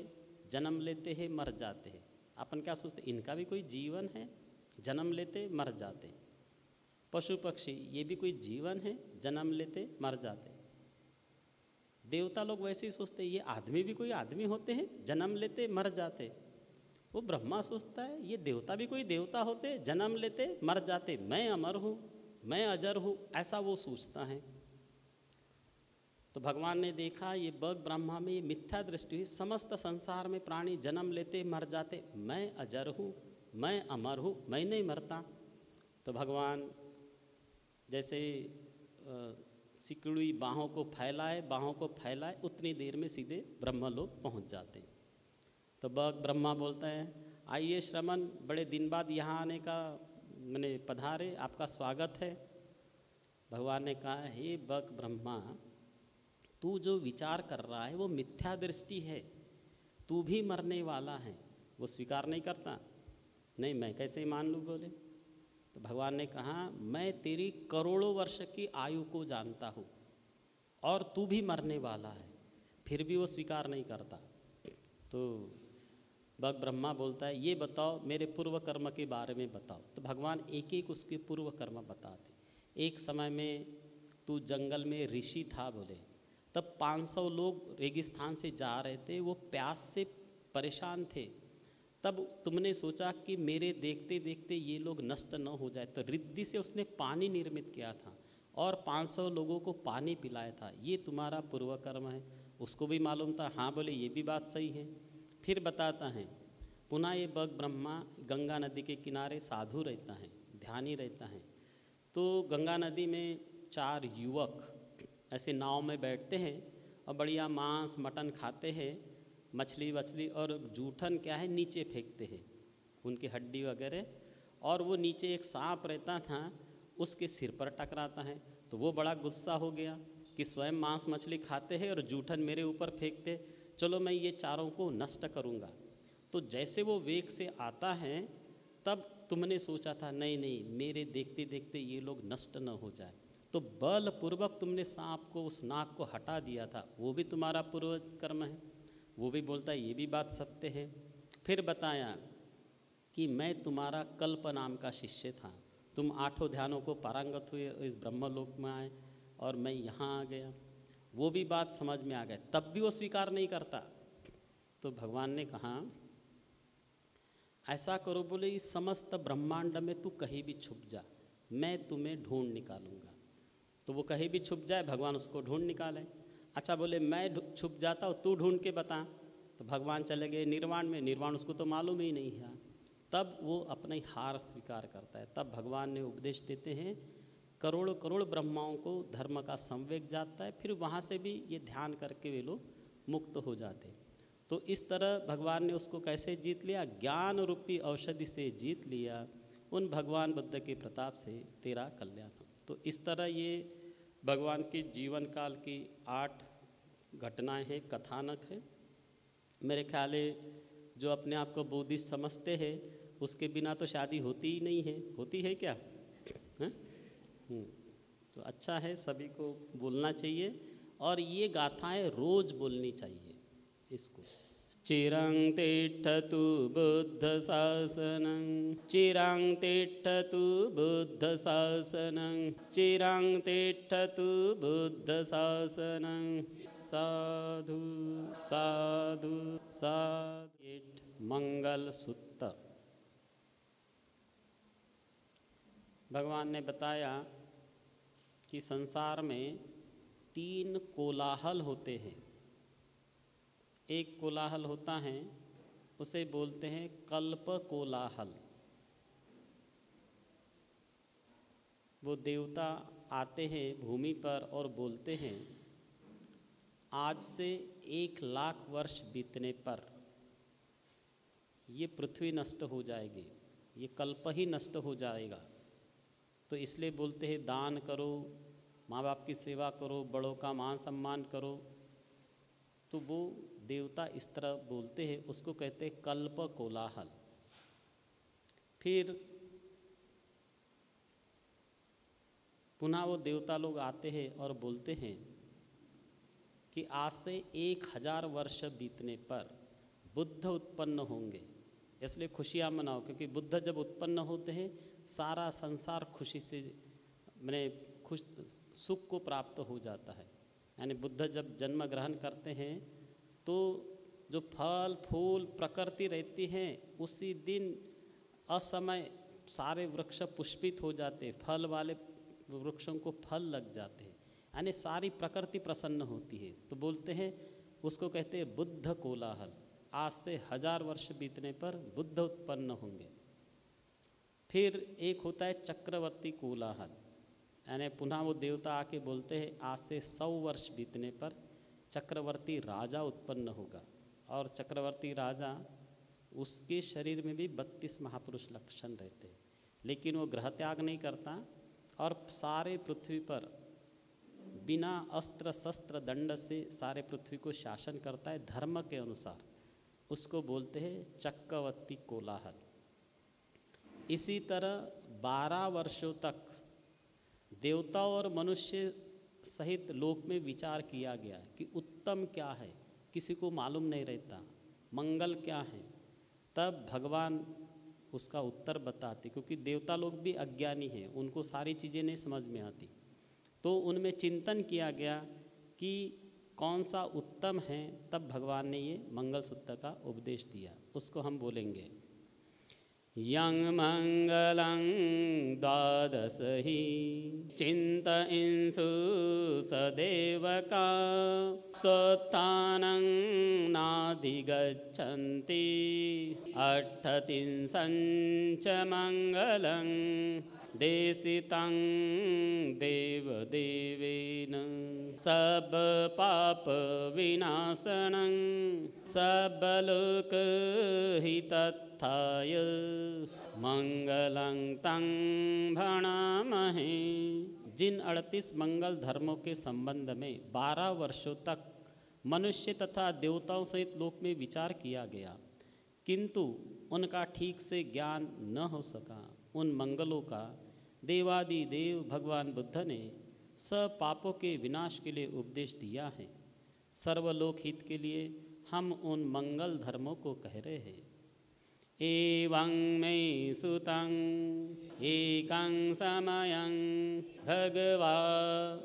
Speaker 1: जन्म लेते हैं मर जाते हैं, अपन क्या सोचते इनका भी कोई जीवन है, जन्म लेते मर जाते। पशु पक्षी ये भी कोई जीवन है, जन्म लेते मर जाते। देवता लोग वैसे ही सोचते ये आदमी भी कोई आदमी होते हैं, जन्म लेते मर जाते। वो ब्रह्मा सोचता है ये देवता भी कोई देवता होते, जन्म लेते मर जाते, मैं अमर हूँ, मैं अजर हूँ, ऐसा वो सोचता है। तो भगवान ने देखा ये बग ब्रह्मा में ये मिथ्या दृष्टि हुई, समस्त संसार में प्राणी जन्म लेते मर जाते, मैं अजर हूँ, मैं अमर हूँ, मैं नहीं मरता। तो भगवान जैसे सिकुड़ी बाहों को फैलाए उतनी देर में सीधे ब्रह्मलोक पहुँच जाते हैं। तो बग ब्रह्मा बोलता है आइए श्रमण, बड़े दिन बाद यहाँ आने का मैंने पधारे, आपका स्वागत है। भगवान ने कहा हे बग ब्रह्मा, तू जो विचार कर रहा है वो मिथ्या दृष्टि है, तू भी मरने वाला है। वो स्वीकार नहीं करता, नहीं मैं कैसे मान लूँ बोले। तो भगवान ने कहा मैं तेरी करोड़ों वर्ष की आयु को जानता हूँ और तू भी मरने वाला है, फिर भी वो स्वीकार नहीं करता। तो बग ब्रह्मा बोलता है ये बताओ मेरे पूर्व कर्म के बारे में बताओ। तो भगवान एक एक उसके पूर्व कर्म बताते। एक समय में तू जंगल में ऋषि था बोले, तब 500 लोग रेगिस्तान से जा रहे थे, वो प्यास से परेशान थे। तब तुमने सोचा कि मेरे देखते देखते ये लोग नष्ट न हो जाए, तो रिद्धि से उसने पानी निर्मित किया था और 500 लोगों को पानी पिलाया था। ये तुम्हारा पूर्व कर्म है। उसको भी मालूम था, हाँ बोले ये भी बात सही है। फिर बताता है पुनः ये बग ब्रह्मा गंगा नदी के किनारे साधु रहता है, ध्यानी रहता है। तो गंगा नदी में 4 युवक ऐसे नाव में बैठते हैं और बढ़िया मांस मटन खाते हैं, मछली वछली और जूठन क्या है नीचे फेंकते हैं, उनकी हड्डी वगैरह। और वो नीचे एक सांप रहता था, उसके सिर पर टकराता है। तो वो बड़ा गुस्सा हो गया कि स्वयं मांस मछली खाते हैं और जूठन मेरे ऊपर फेंकते, चलो मैं ये चारों को नष्ट करूँगा। तो जैसे वो वेग से आता है तब तुमने सोचा था नहीं नहीं मेरे देखते देखते ये लोग नष्ट न हो जाए, तो बलपूर्वक तुमने सांप को उस नाक को हटा दिया था, वो भी तुम्हारा पूर्व कर्म है। वो भी बोलता है ये भी बात सत्य है। फिर बताया कि मैं तुम्हारा कल्प नाम का शिष्य था, तुम 8 ध्यानों को पारंगत हुए, इस ब्रह्मलोक में आए और मैं यहाँ आ गया। वो भी बात समझ में आ गए, तब भी वो स्वीकार नहीं करता। तो भगवान ने कहा ऐसा करो बोले इस समस्त ब्रह्मांड में तू कहीं भी छुप जा, मैं तुम्हें ढूंढ निकालूंगा। तो वो कहीं भी छुप जाए, भगवान उसको ढूंढ निकाले। अच्छा बोले मैं छुप जाता हूँ, तू ढूंढ के बता। तो भगवान चले गए निर्वाण में, निर्वाण उसको तो मालूम ही नहीं है। तब वो अपनी हार स्वीकार करता है। तब भगवान ने उपदेश देते हैं, करोड़ करोड़ ब्रह्माओं को धर्म का संवेग जाता है, फिर वहाँ से भी ये ध्यान करके वे लोग मुक्त हो जाते। तो इस तरह भगवान ने उसको कैसे जीत लिया, ज्ञान रूपी औषधि से जीत लिया। उन भगवान बुद्ध के प्रताप से तेरा कल्याण। तो इस तरह ये भगवान के जीवन काल की 8 घटनाएं हैं, कथानक है। मेरे ख्याल है जो अपने आप को बुद्धिस्ट समझते हैं उसके बिना तो शादी होती ही नहीं है, होती है क्या है? तो अच्छा है, सभी को बोलना चाहिए और ये गाथाएं रोज बोलनी चाहिए इसको। चिरं तिष्ठतु बुद्ध शासनं, चिरं तिष्ठतु बुद्ध शासनं, चिरं तिष्ठतु बुद्ध शासनं। साधु साधु साधु। मंगल सूत्र। भगवान ने बताया कि संसार में 3 कोलाहल होते हैं। एक कोलाहल होता है उसे बोलते हैं कल्प कोलाहल। वो देवता आते हैं भूमि पर और बोलते हैं आज से 1 लाख वर्ष बीतने पर ये पृथ्वी नष्ट हो जाएगी, ये कल्प ही नष्ट हो जाएगा। तो इसलिए बोलते हैं दान करो, माँ बाप की सेवा करो, बड़ों का मान सम्मान करो। तो वो देवता इस तरह बोलते हैं, उसको कहते हैं कल्प कोलाहल। फिर पुनः वो देवता लोग आते हैं और बोलते हैं कि आज से 1000 वर्ष बीतने पर बुद्ध उत्पन्न होंगे, इसलिए खुशियाँ मनाओ, क्योंकि बुद्ध जब उत्पन्न होते हैं सारा संसार खुशी से मैंने खुश सुख को प्राप्त हो जाता है। यानी बुद्ध जब जन्म ग्रहण करते हैं तो जो फल फूल प्रकृति रहती हैं उसी दिन असमय सारे वृक्ष पुष्पित हो जाते, फल वाले वृक्षों को फल लग जाते हैं, यानी सारी प्रकृति प्रसन्न होती है। तो बोलते हैं, उसको कहते हैं बुद्ध कोलाहल। आज से 1000 वर्ष बीतने पर बुद्ध उत्पन्न होंगे। फिर एक होता है चक्रवर्ती कोलाहल, यानी पुनः वो देवता आके बोलते हैं आज से 100 वर्ष बीतने पर चक्रवर्ती राजा उत्पन्न होगा। और चक्रवर्ती राजा, उसके शरीर में भी 32 महापुरुष लक्षण रहते हैं, लेकिन वो ग्रह त्याग नहीं करता और सारे पृथ्वी पर बिना अस्त्र शस्त्र दंड से सारे पृथ्वी को शासन करता है धर्म के अनुसार। उसको बोलते हैं चक्रवर्ती कोलाहल। इसी तरह 12 वर्षों तक देवता और मनुष्य सहित लोक में विचार किया गया कि उत्तम क्या है, किसी को मालूम नहीं रहता, मंगल क्या है। तब भगवान उसका उत्तर बताते, क्योंकि देवता लोग भी अज्ञानी हैं, उनको सारी चीज़ें नहीं समझ में आती। तो उनमें चिंतन किया गया कि कौन सा उत्तम है, तब भगवान ने ये मंगल सूत्र का उपदेश दिया। उसको हम बोलेंगे, यं मंगलं द्वादश ही चिन्तयन्सु सदेवका स्वोत्थानं नाधिगच्छन्ति अट्ठत्रिंशं च मंगलं देशितं देवदेवेन सब पाप विनाशनं सबलोक हितत्थाय मंगलं तं भणामहे। जिन 38 मंगल धर्मों के संबंध में 12 वर्षों तक मनुष्य तथा देवताओं सहित लोक में विचार किया गया, किंतु उनका ठीक से ज्ञान न हो सका, उन मंगलों का देवादि देव भगवान बुद्ध ने सब पापों के विनाश के लिए उपदेश दिया है। सर्वलोक हित के लिए हम उन मंगल धर्मों को कह रहे हैं। एवं मे सुतं एकं समयं भगवा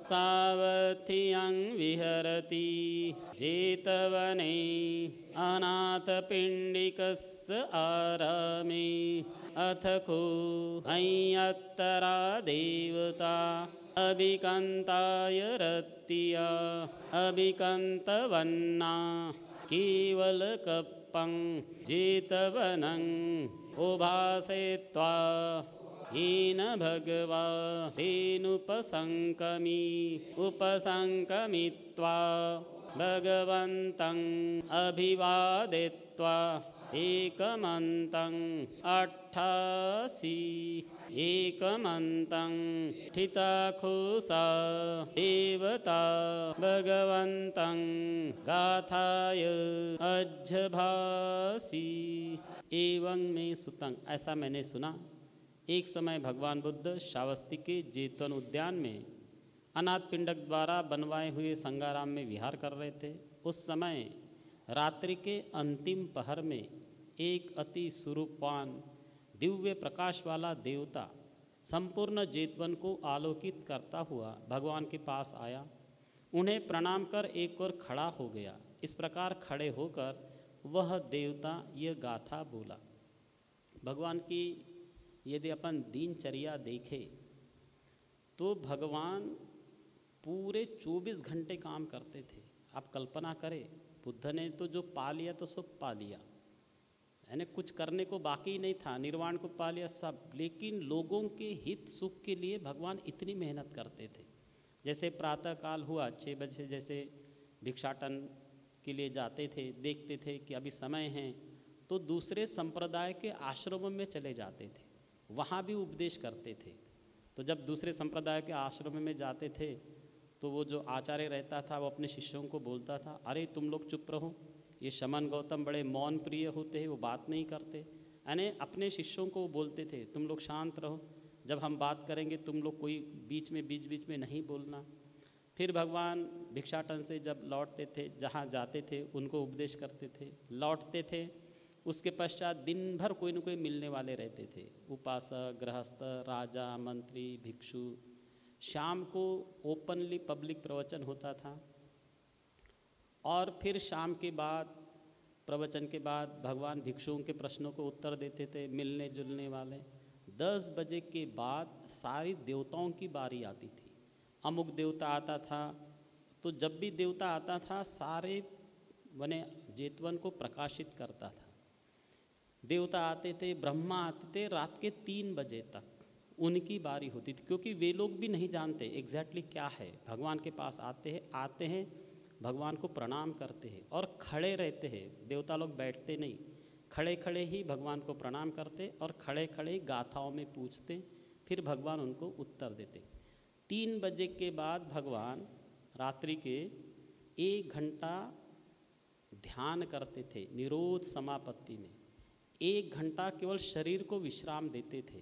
Speaker 1: सावथियं विहरति जेतवने अनाथपिण्डिकस्य आरामे अथ को अय्यत्तरा देवता अभिकंताय रत्तिया अभिकंतवन्ना केवल कप्पं जेतवनं उभासे त्वा येन भगवा तेनुपसंकमी उपसंकमित्वा भगवन्तं अभिवादित्वा एकमन्तं 88 एकमन्तं ठिताखुसा देवता भगवन्तं गाथाय अज्झभासी। एवं में सुतं, ऐसा मैंने सुना, एक समय भगवान बुद्ध श्रावस्ती के जेतवन उद्यान में अनाथ पिंडक द्वारा बनवाए हुए संगाराम में विहार कर रहे थे। उस समय रात्रि के अंतिम पहर में एक अति स्वरूपवान दिव्य प्रकाश वाला देवता संपूर्ण जेतवन को आलोकित करता हुआ भगवान के पास आया। उन्हें प्रणाम कर एक और खड़ा हो गया। इस प्रकार खड़े होकर वह देवता यह गाथा बोला। भगवान की यदि अपन दिनचर्या देखें तो भगवान पूरे 24 घंटे काम करते थे। आप कल्पना करें, बुद्ध ने तो जो पा लिया तो सब पा लिया, यानी कुछ करने को बाकी नहीं था, निर्वाण को पा लिया सब। लेकिन लोगों के हित सुख के लिए भगवान इतनी मेहनत करते थे। जैसे प्रातः काल हुआ 6 बजे, जैसे भिक्षाटन के लिए जाते थे, देखते थे कि अभी समय है तो दूसरे संप्रदाय के आश्रमों में चले जाते थे, वहाँ भी उपदेश करते थे। तो जब दूसरे संप्रदाय के आश्रम में जाते थे तो वो जो आचार्य रहता था वो अपने शिष्यों को बोलता था, अरे तुम लोग चुप रहो, ये शमन गौतम बड़े मौन प्रिय होते हैं, वो बात नहीं करते। यानी अपने शिष्यों को बोलते थे तुम लोग शांत रहो, जब हम बात करेंगे तुम लोग कोई बीच में नहीं बोलना। फिर भगवान भिक्षाटन से जब लौटते थे, जहाँ जाते थे उनको उपदेश करते थे, लौटते थे, उसके पश्चात दिन भर कोई न कोई मिलने वाले रहते थे, उपासक, गृहस्थ, राजा, मंत्री, भिक्षु। शाम को ओपनली पब्लिक प्रवचन होता था और फिर शाम के बाद प्रवचन के बाद भगवान भिक्षुओं के प्रश्नों को उत्तर देते थे, मिलने जुलने वाले। 10 बजे के बाद सारी देवताओं की बारी आती थी। अमुक देवता आता था, तो जब भी देवता आता था सारे बने जेतवन को प्रकाशित करता था। देवता आते थे, ब्रह्मा आते थे, रात के 3 बजे तक उनकी बारी होती थी, क्योंकि वे लोग भी नहीं जानते एग्जैक्टली क्या है। भगवान के पास आते हैं, भगवान को प्रणाम करते हैं और खड़े रहते हैं। देवता लोग बैठते नहीं, खड़े खड़े ही भगवान को प्रणाम करते और खड़े खड़े ही गाथाओं में पूछते, फिर भगवान उनको उत्तर देते। 3 बजे के बाद भगवान रात्रि के 1 घंटा ध्यान करते थे निरोध समापत्ति में। 1 घंटा केवल शरीर को विश्राम देते थे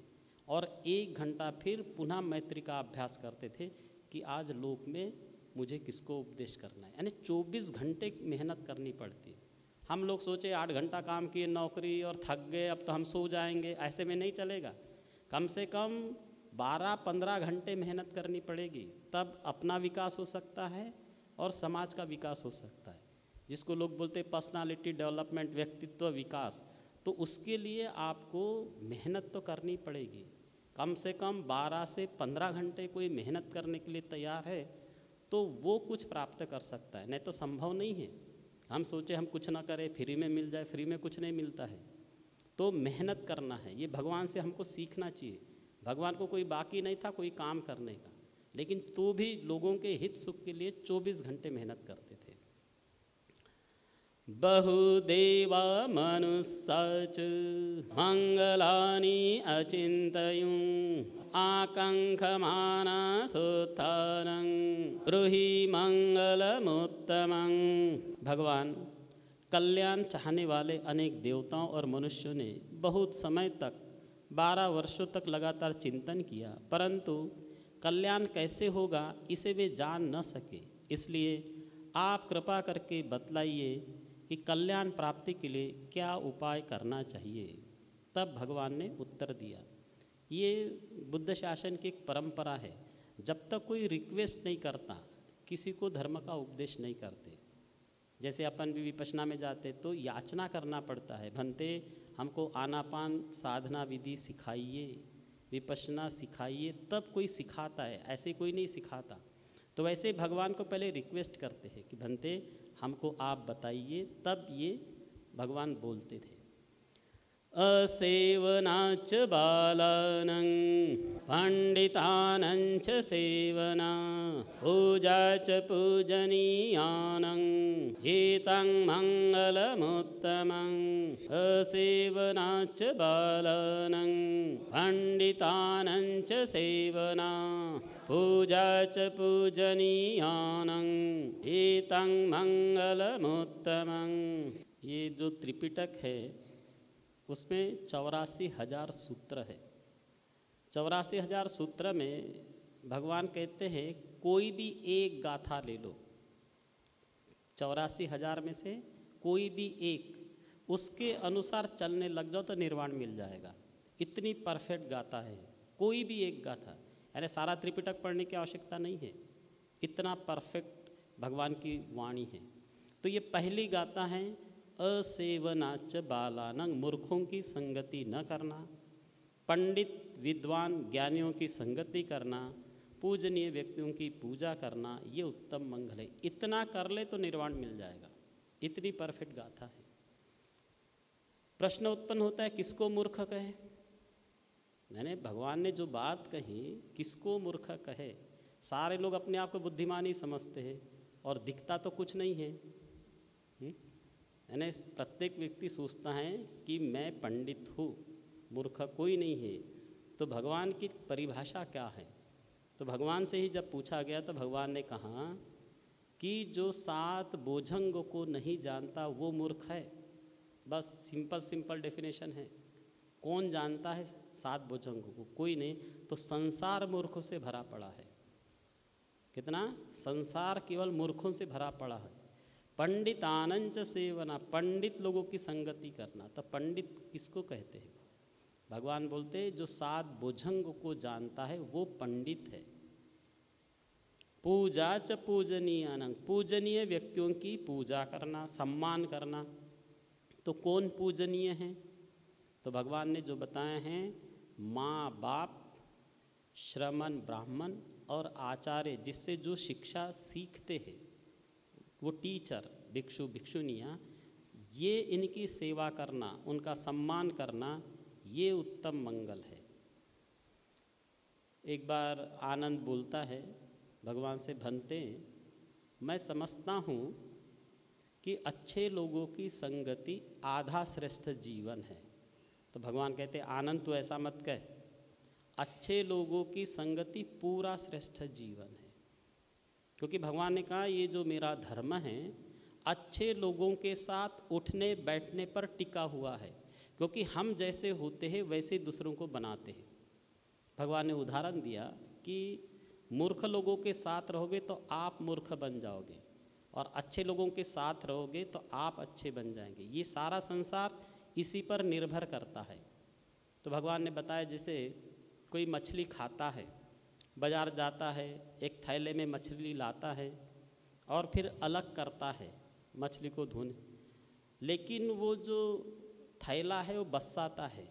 Speaker 1: और 1 घंटा फिर पुनः मैत्री का अभ्यास करते थे कि आज लोक में मुझे किसको उपदेश करना है। यानी 24 घंटे मेहनत करनी पड़ती है। हम लोग सोचे 8 घंटा काम किए नौकरी और थक गए, अब तो हम सो जाएंगे, ऐसे में नहीं चलेगा। कम से कम 12-15 घंटे मेहनत करनी पड़ेगी, तब अपना विकास हो सकता है और समाज का विकास हो सकता है, जिसको लोग बोलते हैं पर्सनालिटी डेवलपमेंट, व्यक्तित्व विकास। तो उसके लिए आपको मेहनत तो करनी पड़ेगी। कम से कम 12 से 15 घंटे कोई मेहनत करने के लिए तैयार है तो वो कुछ प्राप्त कर सकता है, नहीं तो संभव नहीं है। हम सोचे हम कुछ ना करें, फ्री में मिल जाए, फ्री में कुछ नहीं मिलता है। तो मेहनत करना है, ये भगवान से हमको सीखना चाहिए। भगवान को कोई बाकी नहीं था कोई काम करने का, लेकिन तो भी लोगों के हित सुख के लिए 24 घंटे मेहनत करते थे। बहुदेवा मनुस्सच मंगलानि अचिन्तयुं आकांक्षमाना सुत्थानं ब्रूहि मंगलमुत्तमं। भगवान कल्याण चाहने वाले अनेक देवताओं और मनुष्यों ने बहुत समय तक 12 वर्षों तक लगातार चिंतन किया, परंतु कल्याण कैसे होगा इसे वे जान न सके। इसलिए आप कृपा करके बतलाइए कि कल्याण प्राप्ति के लिए क्या उपाय करना चाहिए। तब भगवान ने उत्तर दिया, ये बुद्ध शासन की एक परंपरा है, जब तक कोई रिक्वेस्ट नहीं करता किसी को धर्म का उपदेश नहीं करते। जैसे अपन भी विपश्यना में जाते तो याचना करना पड़ता है, भंते हमको आनापान साधना विधि सिखाइए, विपश्यना सिखाइए, तब कोई सिखाता है, ऐसे कोई नहीं सिखाता। तो वैसे भगवान को पहले रिक्वेस्ट करते हैं कि भंते हमको आप बताइए, तब ये भगवान बोलते थे। असेवनाच बालानं पंडितानंच सेवना पूजा च पूजनीयानं हितं मंगलमुत्तमं। असेवनाच बालानं पंडितानंच सेवना पूजा च पूजनीयानं हितं मंगलमुत्तमं। ये जो त्रिपिटक है उसमें 84,000 सूत्र है। 84,000 सूत्र में भगवान कहते हैं कोई भी एक गाथा ले लो, 84,000 में से कोई भी एक, उसके अनुसार चलने लग जाओ तो निर्वाण मिल जाएगा। इतनी परफेक्ट गाथा है, कोई भी एक गाथा, यानी सारा त्रिपिटक पढ़ने की आवश्यकता नहीं है, इतना परफेक्ट भगवान की वाणी है। तो ये पहली गाथा है, असेवनाच बालानं, मूर्खों की संगति न करना, पंडित विद्वान ज्ञानियों की संगति करना, पूजनीय व्यक्तियों की पूजा करना, ये उत्तम मंगल है। इतना कर ले तो निर्वाण मिल जाएगा, इतनी परफेक्ट गाथा है। प्रश्न उत्पन्न होता है किसको मूर्ख कहे, मैंने भगवान ने जो बात कही किसको मूर्ख कहे। सारे लोग अपने आप को बुद्धिमान ही समझते हैं और दिखता तो कुछ नहीं है। यानी प्रत्येक व्यक्ति सोचता है कि मैं पंडित हूँ, मूर्ख कोई नहीं है। तो भगवान की परिभाषा क्या है, तो भगवान से ही जब पूछा गया तो भगवान ने कहा कि जो 7 बोझंगों को नहीं जानता वो मूर्ख है। बस सिंपल डेफिनेशन है। कौन जानता है 7 भुजंगों को? कोई नहीं। तो संसार मूर्खों से भरा पड़ा है, कितना? संसार केवल मूर्खों से भरा पड़ा है। पंडितानंच सेवना, पंडित लोगों की संगति करना। तो पंडित किसको कहते हैं? भगवान बोलते हैं जो 7 भुजंग को जानता है वो पंडित है। पूजा च पूजनीयानंग, पूजनीय व्यक्तियों की पूजा करना, सम्मान करना। तो कौन पूजनीय है? तो भगवान ने जो बताए हैं, माँ बाप, श्रमण ब्राह्मण और आचार्य, जिससे जो शिक्षा सीखते हैं वो टीचर, भिक्षु भिक्षुनियाँ, ये इनकी सेवा करना, उनका सम्मान करना, ये उत्तम मंगल है। एक बार आनंद बोलता है भगवान से, भंते मैं समझता हूँ कि अच्छे लोगों की संगति आधा श्रेष्ठ जीवन है। तो भगवान कहते आनंद तो ऐसा मत कह, अच्छे लोगों की संगति पूरा श्रेष्ठ जीवन है। क्योंकि भगवान ने कहा ये जो मेरा धर्म है अच्छे लोगों के साथ उठने बैठने पर टिका हुआ है, क्योंकि हम जैसे होते हैं वैसे दूसरों को बनाते हैं। भगवान ने उदाहरण दिया कि मूर्ख लोगों के साथ रहोगे तो आप मूर्ख बन जाओगे, और अच्छे लोगों के साथ रहोगे तो आप अच्छे बन जाएंगे। ये सारा संसार इसी पर निर्भर करता है। तो भगवान ने बताया जैसे कोई मछली खाता है, बाज़ार जाता है, एक थैले में मछली लाता है और फिर अलग करता है मछली को धोने, लेकिन वो जो थैला है वो बसाता है,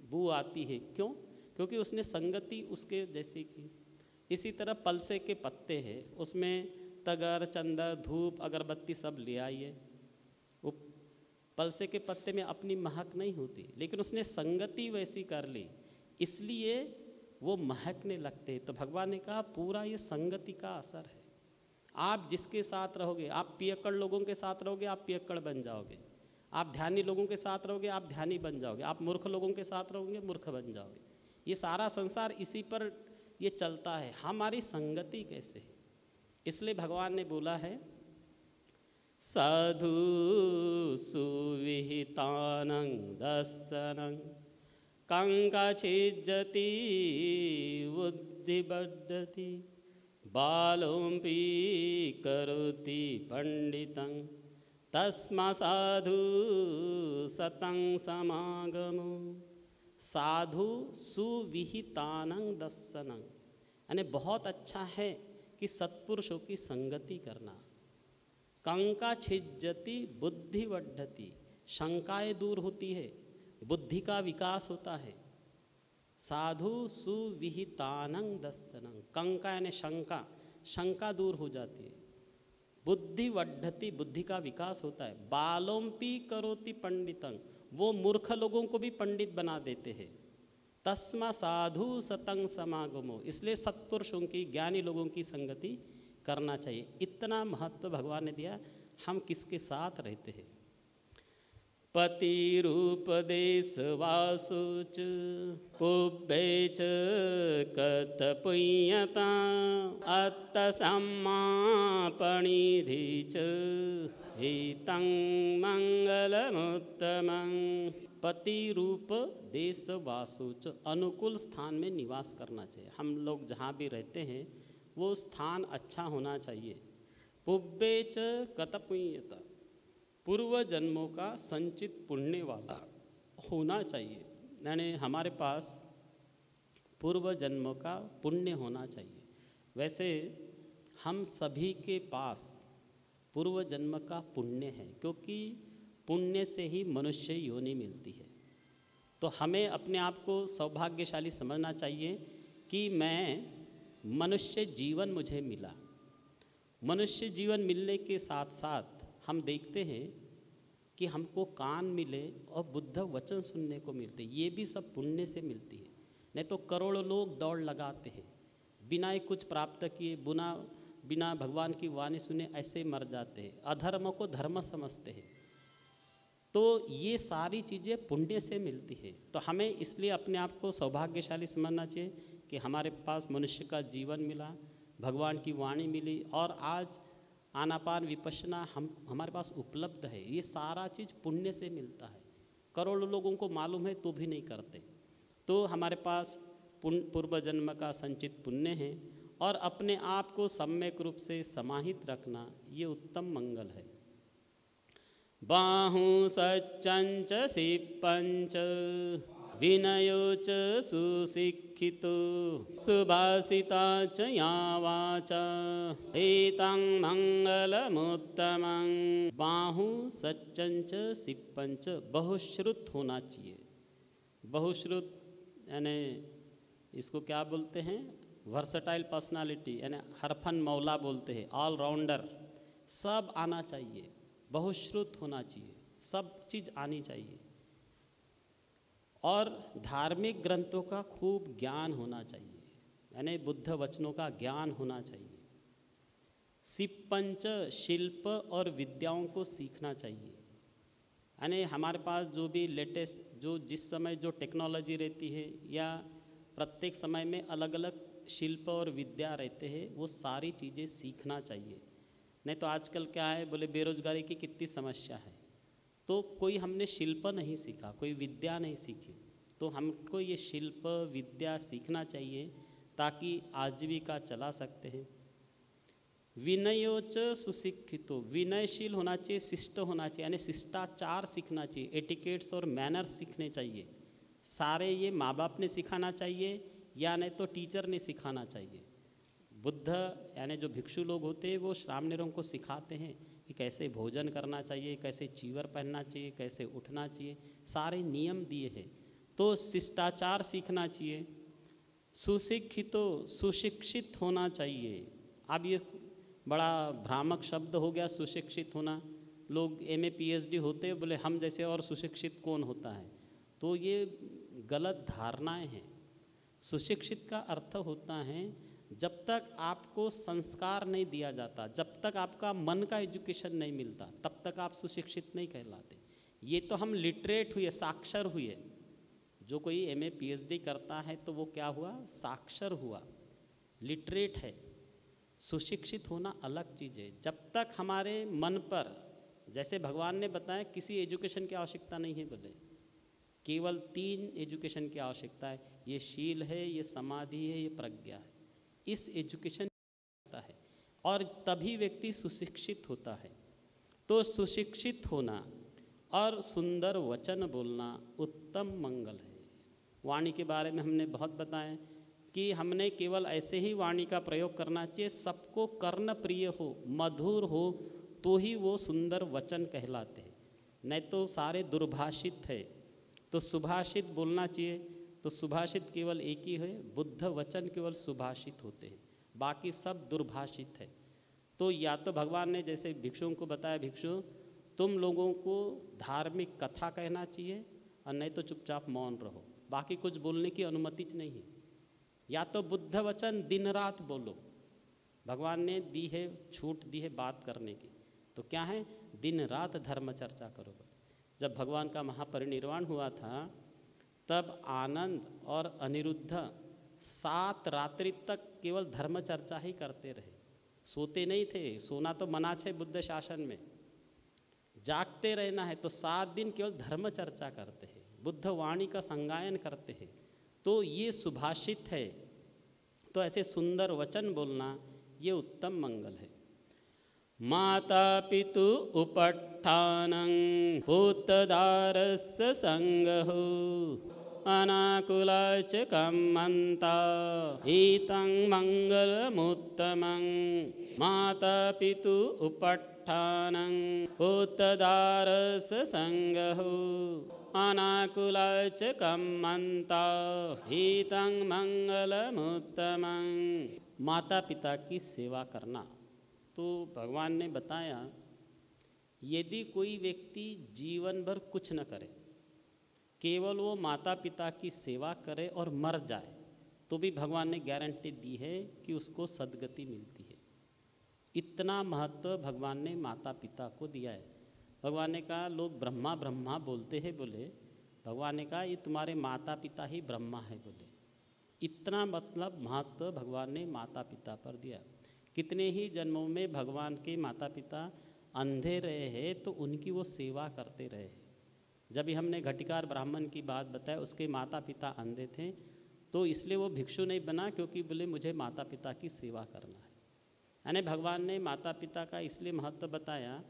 Speaker 1: बू आती है। क्यों? क्योंकि उसने संगति उसके जैसी की। इसी तरह पलसे के पत्ते हैं, उसमें तगर, चंदन, धूप, अगरबत्ती सब ले आइए, वो पलसे के पत्ते में अपनी महक नहीं होती, लेकिन उसने संगति वैसी कर ली इसलिए वो महकने लगते हैं। तो भगवान ने कहा पूरा ये संगति का असर है। आप जिसके साथ रहोगे, आप पियक्कड़ लोगों के साथ रहोगे आप पियक्कड़ बन जाओगे, आप ध्यानी लोगों के साथ रहोगे आप ध्यानी बन जाओगे, आप मूर्ख लोगों के साथ रहोगे मूर्ख बन जाओगे। ये सारा संसार इसी पर ये चलता है, हमारी संगति कैसे है। इसलिए भगवान ने बोला है साधु सुविहितानं दर्शनं कंकाचिज्जति बुद्धिवर्धति बालोऽपि करोति पंडितं तस्मा साधु सतं समागमो। साधु सुविहितानं दर्शनं, यानी बहुत अच्छा है कि सत्पुरुषों की संगति करना। कंका छिज्जति बुद्धि वर्धति, शंकाएं दूर होती है, बुद्धि का विकास होता है। साधु सुविहितानं दर्शनं, कंका यानी शंका, शंका दूर हो जाती है। बुद्धि वर्धति, बुद्धि का विकास होता है। बालोंपि करोति पंडितं, वो मूर्ख लोगों को भी पंडित बना देते हैं। तस्मा साधु सतं समागमो, इसलिए सत्पुरुषों की, ज्ञानी लोगों की संगति करना चाहिए। इतना महत्व भगवान ने दिया। हम किसके साथ रहते हैं? पतिरूपदेश वासुच पुब्बे च कतपुय्यता अत्त सम्मापणिधि च हितं मंगलमुत्तमं। पति रूप देश वासुच, अनुकूल स्थान में निवास करना चाहिए। हम लोग जहाँ भी रहते हैं वो स्थान अच्छा होना चाहिए। पुब्बे च कतपुय्यता, पूर्व जन्मों का संचित पुण्य वाला होना चाहिए, यानी हमारे पास पूर्व जन्मों का पुण्य होना चाहिए। वैसे हम सभी के पास पूर्व जन्म का पुण्य है, क्योंकि पुण्य से ही मनुष्य योनि मिलती है। तो हमें अपने आप को सौभाग्यशाली समझना चाहिए कि मैं मनुष्य जीवन मुझे मिला। मनुष्य जीवन मिलने के साथ साथ हम देखते हैं कि हमको कान मिले और बुद्ध वचन सुनने को मिलते, ये भी सब पुण्य से मिलती है। नहीं तो करोड़ों लोग दौड़ लगाते हैं, बिना ही कुछ प्राप्त किए, बिना भगवान की वाणी सुने ऐसे मर जाते हैं, अधर्म को धर्म समझते हैं। तो ये सारी चीज़ें पुण्य से मिलती है। तो हमें इसलिए अपने आप को सौभाग्यशाली समझना चाहिए कि हमारे पास मनुष्य का जीवन मिला, भगवान की वाणी मिली, और आज आनापान विपश्यना हमारे पास उपलब्ध है। ये सारा चीज़ पुण्य से मिलता है। करोड़ों लोगों को मालूम है तो भी नहीं करते। तो हमारे पास पूर्व जन्म का संचित पुण्य है, और अपने आप को सम्यक रूप से समाहित रखना, ये उत्तम मंगल है। बाहु सच्चंच सिप्पंच विनयो च सुशिक्षितो सुभाषिता च या वाचा एतं मंगलमुत्तमं। बाहु सच्चंच सिप्पंच, बहुश्रुत होना चाहिए। बहुश्रुत यानी इसको क्या बोलते हैं, वर्सटाइल पर्सनालिटी, यानी हरफन मौला बोलते हैं, ऑलराउंडर, सब आना चाहिए, बहुश्रुत होना चाहिए, सब चीज़ आनी चाहिए। और धार्मिक ग्रंथों का खूब ज्ञान होना चाहिए, यानी बुद्ध वचनों का ज्ञान होना चाहिए। सिप्पंच, शिल्प और विद्याओं को सीखना चाहिए, यानी हमारे पास जो भी लेटेस्ट जो जिस समय जो टेक्नोलॉजी रहती है या प्रत्येक समय में अलग अलग शिल्प और विद्या रहते हैं, वो सारी चीज़ें सीखना चाहिए। नहीं तो आजकल क्या है, बोले बेरोजगारी की कितनी समस्या है, तो कोई हमने शिल्प नहीं सीखा, कोई विद्या नहीं सीखी, तो हमको ये शिल्प विद्या सीखना चाहिए ताकि आजीविका चला सकते हैं। विनयोच सुशिक्षितो, विनयशील होना चाहिए, शिष्ट होना चाहिए, यानी शिष्टाचार सीखना चाहिए, एटिकेट्स और मैनर्स सीखने चाहिए। सारे ये माँ बाप ने सिखाना चाहिए या नहीं तो टीचर ने सिखाना चाहिए। बुद्ध यानी जो भिक्षु लोग होते हैं वो श्रामणेरों को सिखाते हैं कि कैसे भोजन करना चाहिए, कैसे चीवर पहनना चाहिए, कैसे उठना चाहिए, सारे नियम दिए हैं। तो शिष्टाचार सीखना चाहिए। सुशिक्षितो, सुशिक्षित होना चाहिए। अब ये बड़ा भ्रामक शब्द हो गया सुशिक्षित होना। लोग MA PhD होते हैं, बोले हम जैसे और सुशिक्षित कौन होता है, तो ये गलत धारणाएं हैं। सुशिक्षित का अर्थ होता है जब तक आपको संस्कार नहीं दिया जाता, जब तक आपका मन का एजुकेशन नहीं मिलता, तब तक आप सुशिक्षित नहीं कहलाते। ये तो हम लिटरेट हुए, साक्षर हुए। जो कोई MA PhD करता है तो वो क्या हुआ, साक्षर हुआ, लिटरेट है। सुशिक्षित होना अलग चीज़ है। जब तक हमारे मन पर, जैसे भगवान ने बताया किसी एजुकेशन की आवश्यकता नहीं है, बोले केवल 3 एजुकेशन की आवश्यकता है, ये शील है, ये समाधि है, ये प्रज्ञा है। इस एजुकेशन होता है और तभी व्यक्ति सुशिक्षित होता है। तो सुशिक्षित होना और सुंदर वचन बोलना उत्तम मंगल है। वाणी के बारे में हमने बहुत बताया कि हमने केवल ऐसे ही वाणी का प्रयोग करना चाहिए, सबको कर्ण प्रिय हो, मधुर हो, तो ही वो सुंदर वचन कहलाते हैं, नहीं तो सारे दुर्भाषित है। तो सुभाषित बोलना चाहिए। तो सुभाषित केवल एक ही है, बुद्ध वचन केवल सुभाषित होते हैं, बाकी सब दुर्भाषित है। तो या तो भगवान ने जैसे भिक्षुओं को बताया, भिक्षु तुम लोगों को धार्मिक कथा कहना चाहिए और नहीं तो चुपचाप मौन रहो, बाकी कुछ बोलने की अनुमति नहीं है। या तो बुद्ध वचन दिन रात बोलो, भगवान ने दी है, छूट दी है बात करने की, तो क्या है, दिन रात धर्म चर्चा करो। जब भगवान का महापरिनिर्वाण हुआ था तब आनंद और अनिरुद्ध 7 रात्रि तक केवल धर्म चर्चा ही करते रहे, सोते नहीं थे। सोना तो मना है बुद्ध शासन में, जागते रहना है। तो 7 दिन केवल धर्म चर्चा करते हैं, बुद्ध वाणी का संगायन करते हैं। तो ये सुभाषित है। तो ऐसे सुंदर वचन बोलना ये उत्तम मंगल है। माता पितु उपट्ठानं पुत्रदारस्य संगहो अनाकुला च कम्मन्ता एतं मंगलमुत्तमं। माता पितु उपट्ठानं पुत्रदारस्य संगहो अनाकुला च कम्मन्ता एतं मंगलमुत्तमं। माता पिता की सेवा करना। तो भगवान ने बताया यदि कोई व्यक्ति जीवन भर कुछ न करे, केवल वो माता पिता की सेवा करे और मर जाए, तो भी भगवान ने गारंटी दी है कि उसको सद्गति मिलती है। इतना महत्व भगवान ने माता पिता को दिया है। भगवान ने कहा लोग ब्रह्मा ब्रह्मा बोलते हैं, बोले भगवान ने कहा ये तुम्हारे माता पिता ही ब्रह्मा है, बोले इतना मतलब महत्व भगवान ने माता पिता पर दिया। कितने ही जन्मों में भगवान के माता पिता अंधे रहे हैं तो उनकी वो सेवा करते रहे। जब भी हमने घटिकार ब्राह्मण की बात बताई, उसके माता पिता अंधे थे तो इसलिए वो भिक्षु नहीं बना, क्योंकि बोले मुझे माता पिता की सेवा करना है। यानी भगवान ने माता पिता का इसलिए महत्व बताया,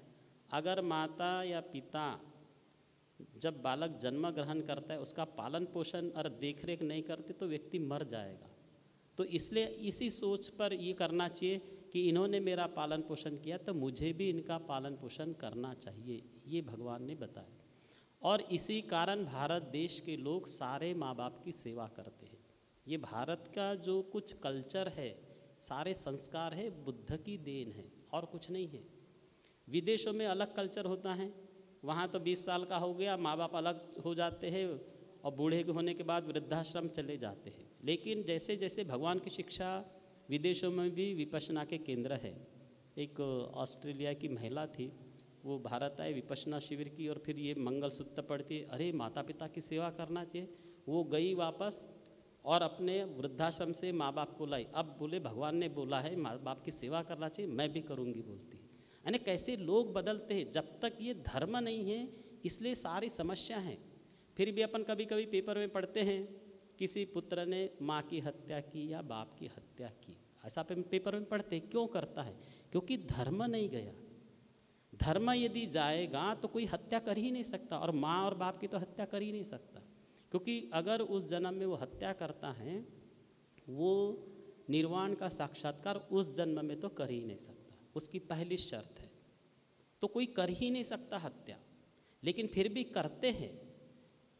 Speaker 1: अगर माता या पिता जब बालक जन्म ग्रहण करता है उसका पालन पोषण और देखरेख नहीं करते तो व्यक्ति मर जाएगा। तो इसलिए इसी सोच पर ये करना चाहिए कि इन्होंने मेरा पालन पोषण किया तो मुझे भी इनका पालन पोषण करना चाहिए, ये भगवान ने बताया। और इसी कारण भारत देश के लोग सारे माँ बाप की सेवा करते हैं। ये भारत का जो कुछ कल्चर है, सारे संस्कार है, बुद्ध की देन है और कुछ नहीं है। विदेशों में अलग कल्चर होता है, वहाँ तो 20 साल का हो गया माँ बाप अलग हो जाते हैं और बूढ़े होने के बाद वृद्धाश्रम चले जाते हैं। लेकिन जैसे जैसे भगवान की शिक्षा, विदेशों में भी विपश्यना के केंद्र है। एक ऑस्ट्रेलिया की महिला थी, वो भारत आए विपश्यना शिविर की और फिर ये मंगलसूत्र पढ़ती, अरे माता पिता की सेवा करना चाहिए। वो गई वापस और अपने वृद्धाश्रम से माँ बाप को लाई। अब बोले भगवान ने बोला है माँ बाप की सेवा करना चाहिए, मैं भी करूँगी बोलती है। यानी कैसे लोग बदलते हैं, जब तक ये धर्म नहीं है इसलिए सारी समस्या है। फिर भी अपन कभी कभी पेपर में पढ़ते हैं किसी पुत्र ने माँ की हत्या की या बाप की हत्या की, ऐसा पेपर में पढ़ते हैं। क्यों करता है? क्योंकि धर्म नहीं गया। धर्म यदि जाएगा तो कोई हत्या कर ही नहीं सकता, और माँ और बाप की तो हत्या कर ही नहीं सकता, क्योंकि अगर उस जन्म में वो हत्या करता है वो निर्वाण का साक्षात्कार उस जन्म में तो कर ही नहीं सकता, उसकी पहली शर्त है। तो कोई कर ही नहीं सकता हत्या, लेकिन फिर भी करते हैं।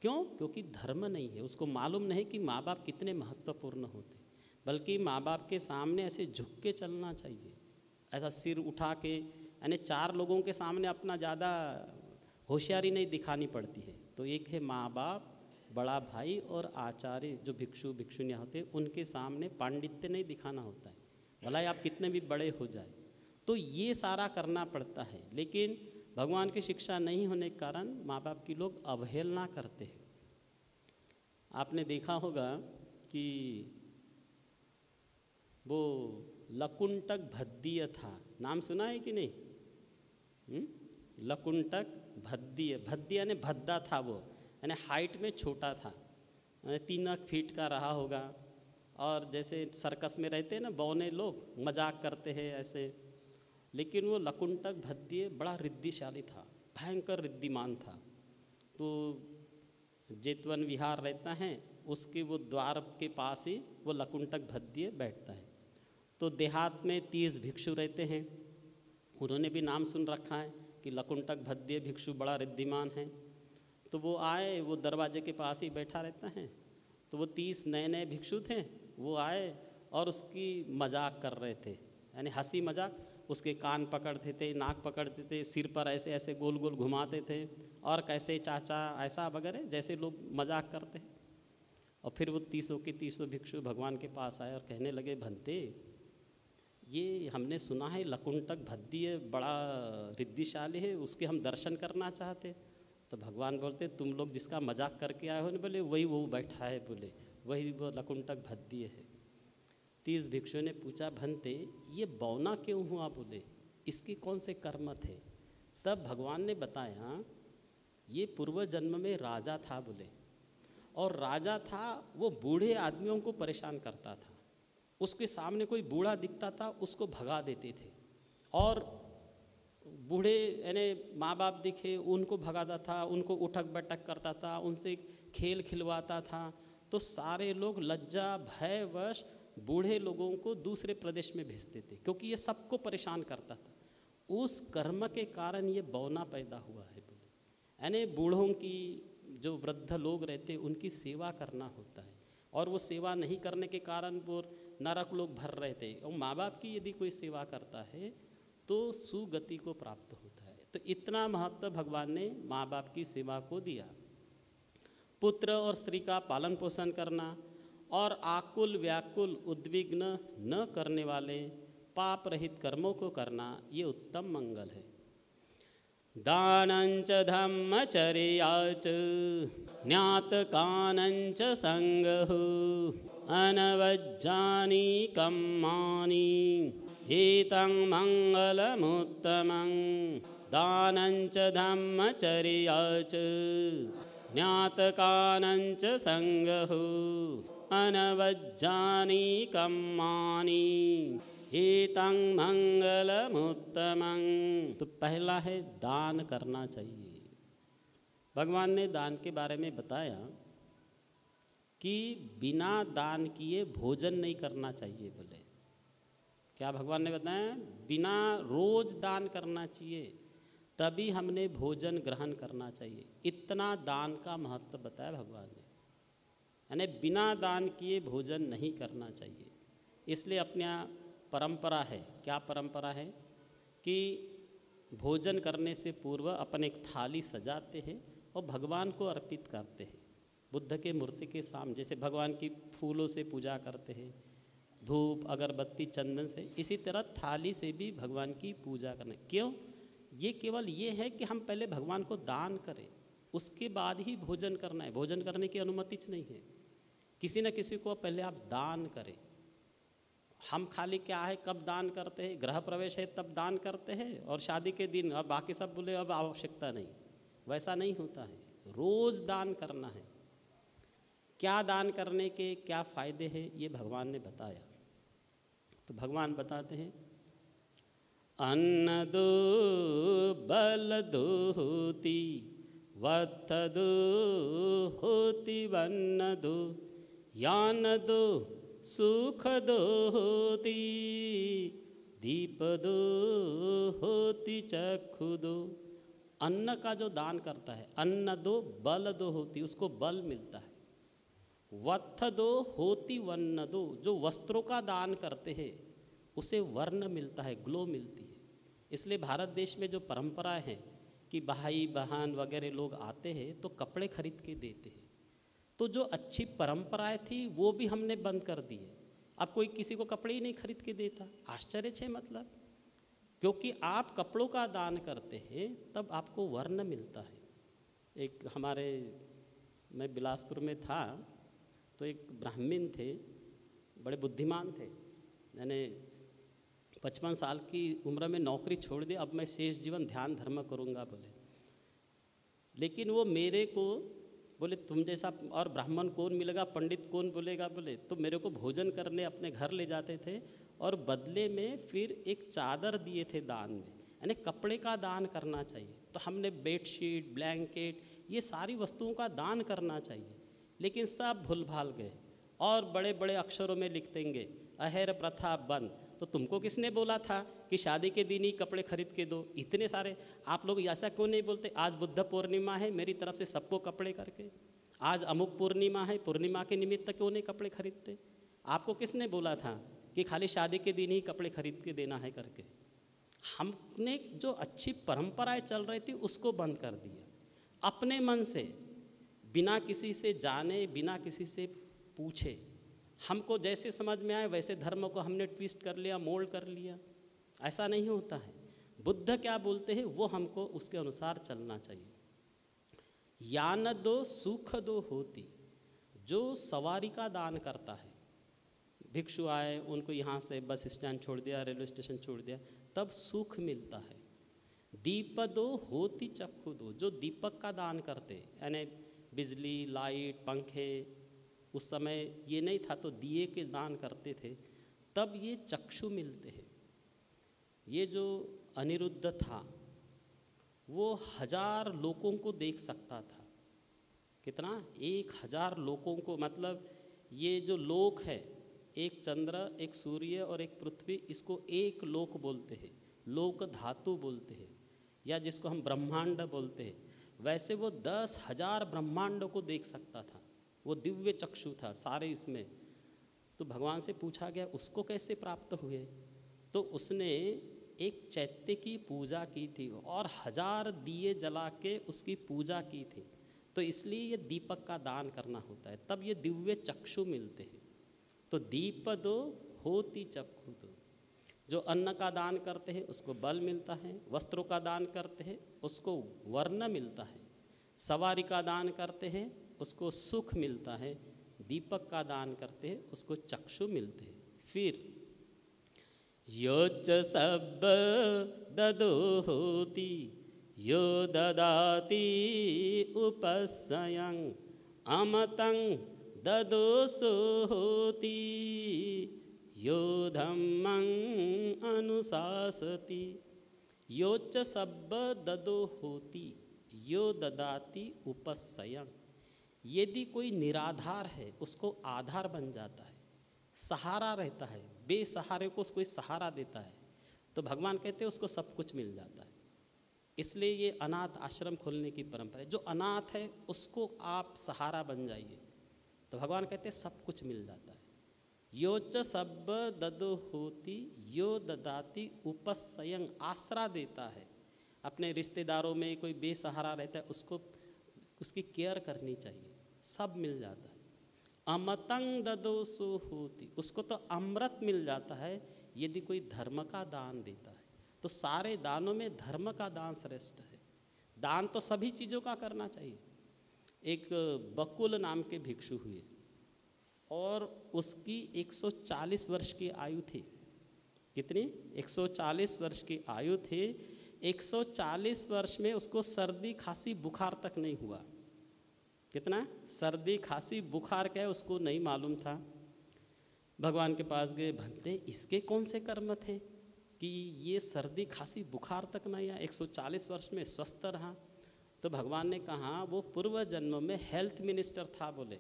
Speaker 1: क्यों? क्योंकि धर्म नहीं है, उसको मालूम नहीं कि माँ बाप कितने महत्वपूर्ण होते, बल्कि माँ बाप के सामने ऐसे झुक के चलना चाहिए, ऐसा सिर उठा के। यानी 4 लोगों के सामने अपना ज़्यादा होशियारी नहीं दिखानी पड़ती है। तो एक है माँ बाप, बड़ा भाई और आचार्य जो भिक्षु भिक्षुनियाँ होते हैं, उनके सामने पांडित्य नहीं दिखाना होता है, भला आप कितने भी बड़े हो जाए। तो ये सारा करना पड़ता है, लेकिन भगवान की शिक्षा नहीं होने के कारण माँ बाप की लोग अवहेलना करते हैं। आपने देखा होगा कि वो लकुंटक भद्दीय था, नाम सुना है कि नहीं? लकुंटक भद्दीय, भद्दीय यानी भद्दा था वो, यानी हाइट में छोटा था, 3 फीट का रहा होगा। और जैसे सर्कस में रहते हैं ना बौने लोग, मजाक करते हैं ऐसे। लेकिन वो लकुंटक भद्दीय बड़ा रिद्धिशाली था, भयंकर रिद्धिमान था। तो जेतवन विहार रहता है, उसके वो द्वार के पास ही वो लकुंटक भद्दीय बैठता है। तो देहात में 30 भिक्षु रहते हैं, उन्होंने भी नाम सुन रखा है कि लकुंटक भद्दीय भिक्षु बड़ा रिद्धिमान है। तो वो आए, वो दरवाजे के पास ही बैठा रहता है। तो वो 30 नए नए भिक्षु थे, वो आए और उसकी मजाक कर रहे थे, यानी हंसी मजाक। उसके कान पकड़ते थे, नाक पकड़ते थे, सिर पर ऐसे ऐसे गोल गोल घुमाते थे, और कैसे चाचा ऐसा वगैरह जैसे लोग मजाक करते हैं। और फिर वो 30 के 30 भिक्षु भगवान के पास आए और कहने लगे, भंते ये हमने सुना है लकुंटक भद्दीय बड़ा रिद्धिशाली है, उसके हम दर्शन करना चाहते। तो भगवान बोलते, तुम लोग जिसका मजाक करके आए हो ना, बोले वही वो बैठा है, बोले वही वो लकुंटक भद्दीय है। 30 भिक्षु ने पूछा, भंते ये बौना क्यों हुआ? बोले इसके कौन से कर्म थे? तब भगवान ने बताया, ये पूर्व जन्म में राजा था बोले, और राजा था वो बूढ़े आदमियों को परेशान करता था। उसके सामने कोई बूढ़ा दिखता था उसको भगा देते थे, और बूढ़े यानी माँ बाप दिखे उनको भगाता था, उनको उठक बैठक करता था, उनसे खेल खिलवाता था। तो सारे लोग लज्जा भयवश बूढ़े लोगों को दूसरे प्रदेश में भेजते थे, क्योंकि ये सबको परेशान करता था। उस कर्म के कारण ये बौना पैदा हुआ है बोले। यानी बूढ़ों की, जो वृद्ध लोग रहते उनकी सेवा करना होता है, और वो सेवा नहीं करने के कारण वो नरक लोग भर रहे थे। और माँ बाप की यदि कोई सेवा करता है तो सुगति को प्राप्त होता है। तो इतना महत्व भगवान ने माँ बाप की सेवा को दिया। पुत्र और स्त्री का पालन पोषण करना और आकुल व्याकुल उद्विग्न न करने वाले पाप रहित कर्मों को करना, ये उत्तम मंगल है। दानंच धम्मचर्याच ज्ञातकानंच संगहु अनवज्जानि कम्मानि एतं मंगलमुत्तमं। दानंच धम्मचर्याच ज्ञातकानंच संगहु अनवज्जानी कम्मानी हितं मंगलमुत्तमं। तो पहला है दान करना चाहिए। भगवान ने दान के बारे में बताया कि बिना दान किए भोजन नहीं करना चाहिए। बोले क्या भगवान ने बताया? बिना रोज दान करना चाहिए, तभी हमने भोजन ग्रहण करना चाहिए। इतना दान का महत्व बताया भगवान ने, यानी बिना दान किए भोजन नहीं करना चाहिए। इसलिए अपने यहाँ परंपरा है, क्या परंपरा है कि भोजन करने से पूर्व अपन एक थाली सजाते हैं और भगवान को अर्पित करते हैं, बुद्ध के मूर्ति के सामने। जैसे भगवान की फूलों से पूजा करते हैं, धूप अगरबत्ती चंदन से, इसी तरह थाली से भी भगवान की पूजा करना। क्यों? ये केवल ये है कि हम पहले भगवान को दान करें, उसके बाद ही भोजन करना है। भोजन करने की अनुमति नहीं है। किसी न किसी को पहले आप दान करें। हम खाली क्या है, कब दान करते हैं? गृह प्रवेश है तब दान करते हैं, और शादी के दिन, और बाकी सब बोले अब आवश्यकता नहीं। वैसा नहीं होता है, रोज दान करना है। क्या दान करने के क्या फायदे हैं, ये भगवान ने बताया। तो भगवान बताते हैं, अन्न दो बल दो होती, वत्थ दो होती वन्न दो, यान दो सुख दो होती, दीप दो होती चक्षु दो। अन्न का जो दान करता है, अन्न दो बल दो होती, उसको बल मिलता है। वत्थ दो होती वर्ण दो, जो वस्त्रों का दान करते हैं उसे वर्ण मिलता है, ग्लो मिलती है। इसलिए भारत देश में जो परंपरा है कि भाई बहन वगैरह लोग आते हैं तो कपड़े खरीद के देते हैं, तो जो अच्छी परंपराएं थी वो भी हमने बंद कर दी है। अब कोई किसी को कपड़े ही नहीं खरीद के देता। आश्चर्य है मतलब, क्योंकि आप कपड़ों का दान करते हैं तब आपको वर्ण मिलता है। एक हमारे, मैं बिलासपुर में था तो एक ब्राह्मण थे, बड़े बुद्धिमान थे। मैंने 55 साल की उम्र में नौकरी छोड़ दी, अब मैं शेष जीवन ध्यान धर्म करूँगा बोले। लेकिन वो मेरे को बोले तुम जैसा और ब्राह्मण कौन मिलेगा, पंडित कौन बोलेगा बोले। तो मेरे को भोजन करने अपने घर ले जाते थे और बदले में फिर एक चादर दिए थे दान में, यानी कपड़े का दान करना चाहिए। तो हमने बेडशीट, ब्लैंकेट, ये सारी वस्तुओं का दान करना चाहिए। लेकिन सब भूल भाल गए और बड़े बड़े अक्षरों में लिख देंगे अहेर प्रथा बंद। तो तुमको किसने बोला था कि शादी के दिन ही कपड़े खरीद के दो? इतने सारे आप लोग ऐसा क्यों नहीं बोलते? आज बुद्ध पूर्णिमा है, मेरी तरफ से सबको कपड़े करके। आज अमुक पूर्णिमा है, पूर्णिमा के निमित्त क्यों नहीं कपड़े खरीदते? आपको किसने बोला था कि खाली शादी के दिन ही कपड़े खरीद के देना है करके? हमने जो अच्छी परंपराएं चल रही थी उसको बंद कर दिया। अपने मन से, बिना किसी से जाने, बिना किसी से पूछे, हमको जैसे समझ में आए वैसे धर्म को हमने ट्विस्ट कर लिया, मोल्ड कर लिया। ऐसा नहीं होता है। बुद्ध क्या बोलते हैं वो हमको उसके अनुसार चलना चाहिए। यान दो सुख दो होती, जो सवारी का दान करता है, भिक्षु आए उनको यहाँ से बस स्टैंड छोड़ दिया, रेलवे स्टेशन छोड़ दिया, तब सुख मिलता है। दीप दो होती चक्षु दो, जो दीपक का दान करते, यानी बिजली, लाइट, पंखे, उस समय ये नहीं था तो दिए के दान करते थे, तब ये चक्षु मिलते हैं। ये जो अनिरुद्ध था वो 1000 लोगों को देख सकता था। कितना? 1000 लोगों को। मतलब ये जो लोक है, एक चंद्र, एक सूर्य और एक पृथ्वी, इसको एक लोक बोलते हैं, लोक धातु बोलते हैं, या जिसको हम ब्रह्मांड बोलते हैं। वैसे वो 10,000 ब्रह्मांडों को देख सकता था। वो दिव्य चक्षु था सारे इसमें। तो भगवान से पूछा गया उसको कैसे प्राप्त हुए? तो उसने एक चैत्य की पूजा की थी और 1000 दिए जला के उसकी पूजा की थी। तो इसलिए ये दीपक का दान करना होता है, तब ये दिव्य चक्षु मिलते हैं। तो दीप दो होती चक्षु दो। जो अन्न का दान करते हैं उसको बल मिलता है, वस्त्रों का दान करते हैं उसको वर्ण मिलता है, सवारी का दान करते हैं उसको सुख मिलता है, दीपक का दान करते हैं उसको चक्षु मिलते हैं। फिर योच सब ददो होती, यो ददाति उपस्यं अमतं ददोसो होती यो धम्मं अनुशासति। यो च सब्ब ददो होती यो ददाति उपस्सयं। यदि कोई निराधार है उसको आधार बन जाता है, सहारा रहता है, बेसहारे को कोई सहारा देता है, तो भगवान कहते हैं उसको सब कुछ मिल जाता है। इसलिए ये अनाथ आश्रम खोलने की परंपरा है। जो अनाथ है उसको आप सहारा बन जाइए, तो भगवान कहते हैं सब कुछ मिल जाता है। यो च सब्ब ददो होती यो ददाति उपस्सयं, आसरा देता है। अपने रिश्तेदारों में कोई बेसहारा रहता है उसको उसकी केयर करनी चाहिए, सब मिल जाता है। अमतं ददोसो होती, उसको तो अमृत मिल जाता है यदि कोई धर्म का दान देता है। तो सारे दानों में धर्म का दान श्रेष्ठ है। दान तो सभी चीज़ों का करना चाहिए। एक बकुल नाम के भिक्षु हुए और उसकी 140 वर्ष की आयु थी। कितनी? 140 वर्ष की आयु थी। 140 वर्ष में उसको सर्दी खांसी बुखार तक नहीं हुआ। कितना? सर्दी खांसी बुखार क्या है उसको नहीं मालूम था। भगवान के पास गए, भंते इसके कौन से कर्म थे कि ये सर्दी खांसी बुखार तक नहीं आया, 140 वर्ष में स्वस्थ रहा। तो भगवान ने कहा वो पूर्व जन्म में हेल्थ मिनिस्टर था बोले,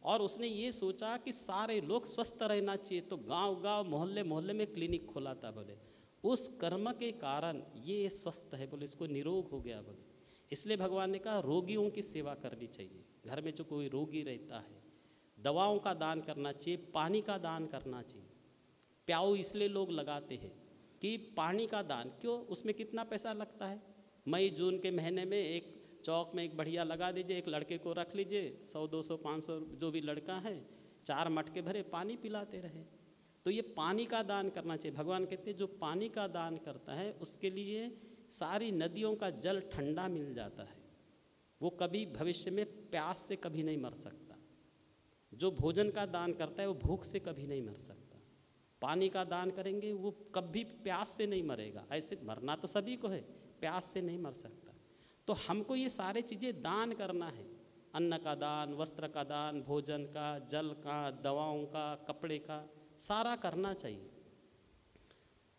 Speaker 1: और उसने ये सोचा कि सारे लोग स्वस्थ रहना चाहिए, तो गांव गांव मोहल्ले मोहल्ले में क्लिनिक खोला था बोले। उस कर्म के कारण ये स्वस्थ है बोले, इसको निरोग हो गया बोले। इसलिए भगवान ने कहा रोगियों की सेवा करनी चाहिए। घर में जो कोई रोगी रहता है दवाओं का दान करना चाहिए, पानी का दान करना चाहिए। प्याऊ इसलिए लोग लगाते हैं कि पानी का दान क्यों, उसमें कितना पैसा लगता है। मई जून के महीने में एक चौक में एक बढ़िया लगा दीजिए, एक लड़के को रख लीजिए, 100 200 500 जो भी लड़का है 4 मटके भरे पानी पिलाते रहे। तो ये पानी का दान करना चाहिए। भगवान कहते हैं जो पानी का दान करता है उसके लिए सारी नदियों का जल ठंडा मिल जाता है, वो कभी भविष्य में प्यास से कभी नहीं मर सकता। जो भोजन का दान करता है वो भूख से कभी नहीं मर सकता। पानी का दान करेंगे वो कभी प्यास से नहीं मरेगा। ऐसे मरना तो सभी को है, प्यास से नहीं मर सकता। तो हमको ये सारे चीज़ें दान करना है। अन्न का दान, वस्त्र का दान, भोजन का, जल का, दवाओं का, कपड़े का, सारा करना चाहिए।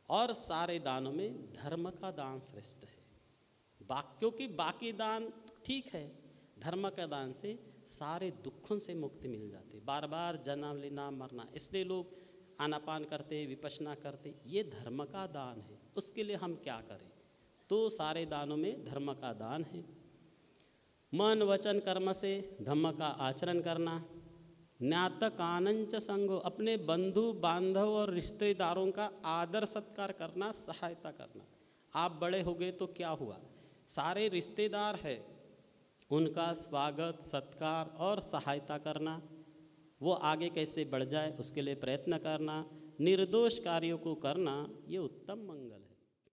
Speaker 1: और सारे दानों में धर्म का दान श्रेष्ठ है। क्योंकि बाकी दान ठीक है, धर्म का दान से सारे दुखों से मुक्ति मिल जाती। बार बार जन्म लेना मरना, इसलिए लोग आनापान करते, विपश्यना करते, ये धर्म का दान है। उसके लिए हम क्या करें? तो सारे दानों में धर्म का दान है। मन वचन कर्म से धम्म का आचरण करना। ज्ञातकानंच संगो, अपने बंधु बांधव और रिश्तेदारों का आदर सत्कार करना, सहायता करना। आप बड़े हो गए तो क्या हुआ, सारे रिश्तेदार है उनका स्वागत सत्कार और सहायता करना, वो आगे कैसे बढ़ जाए उसके लिए प्रयत्न करना, निर्दोष कार्यों को करना, ये उत्तम मंगल है।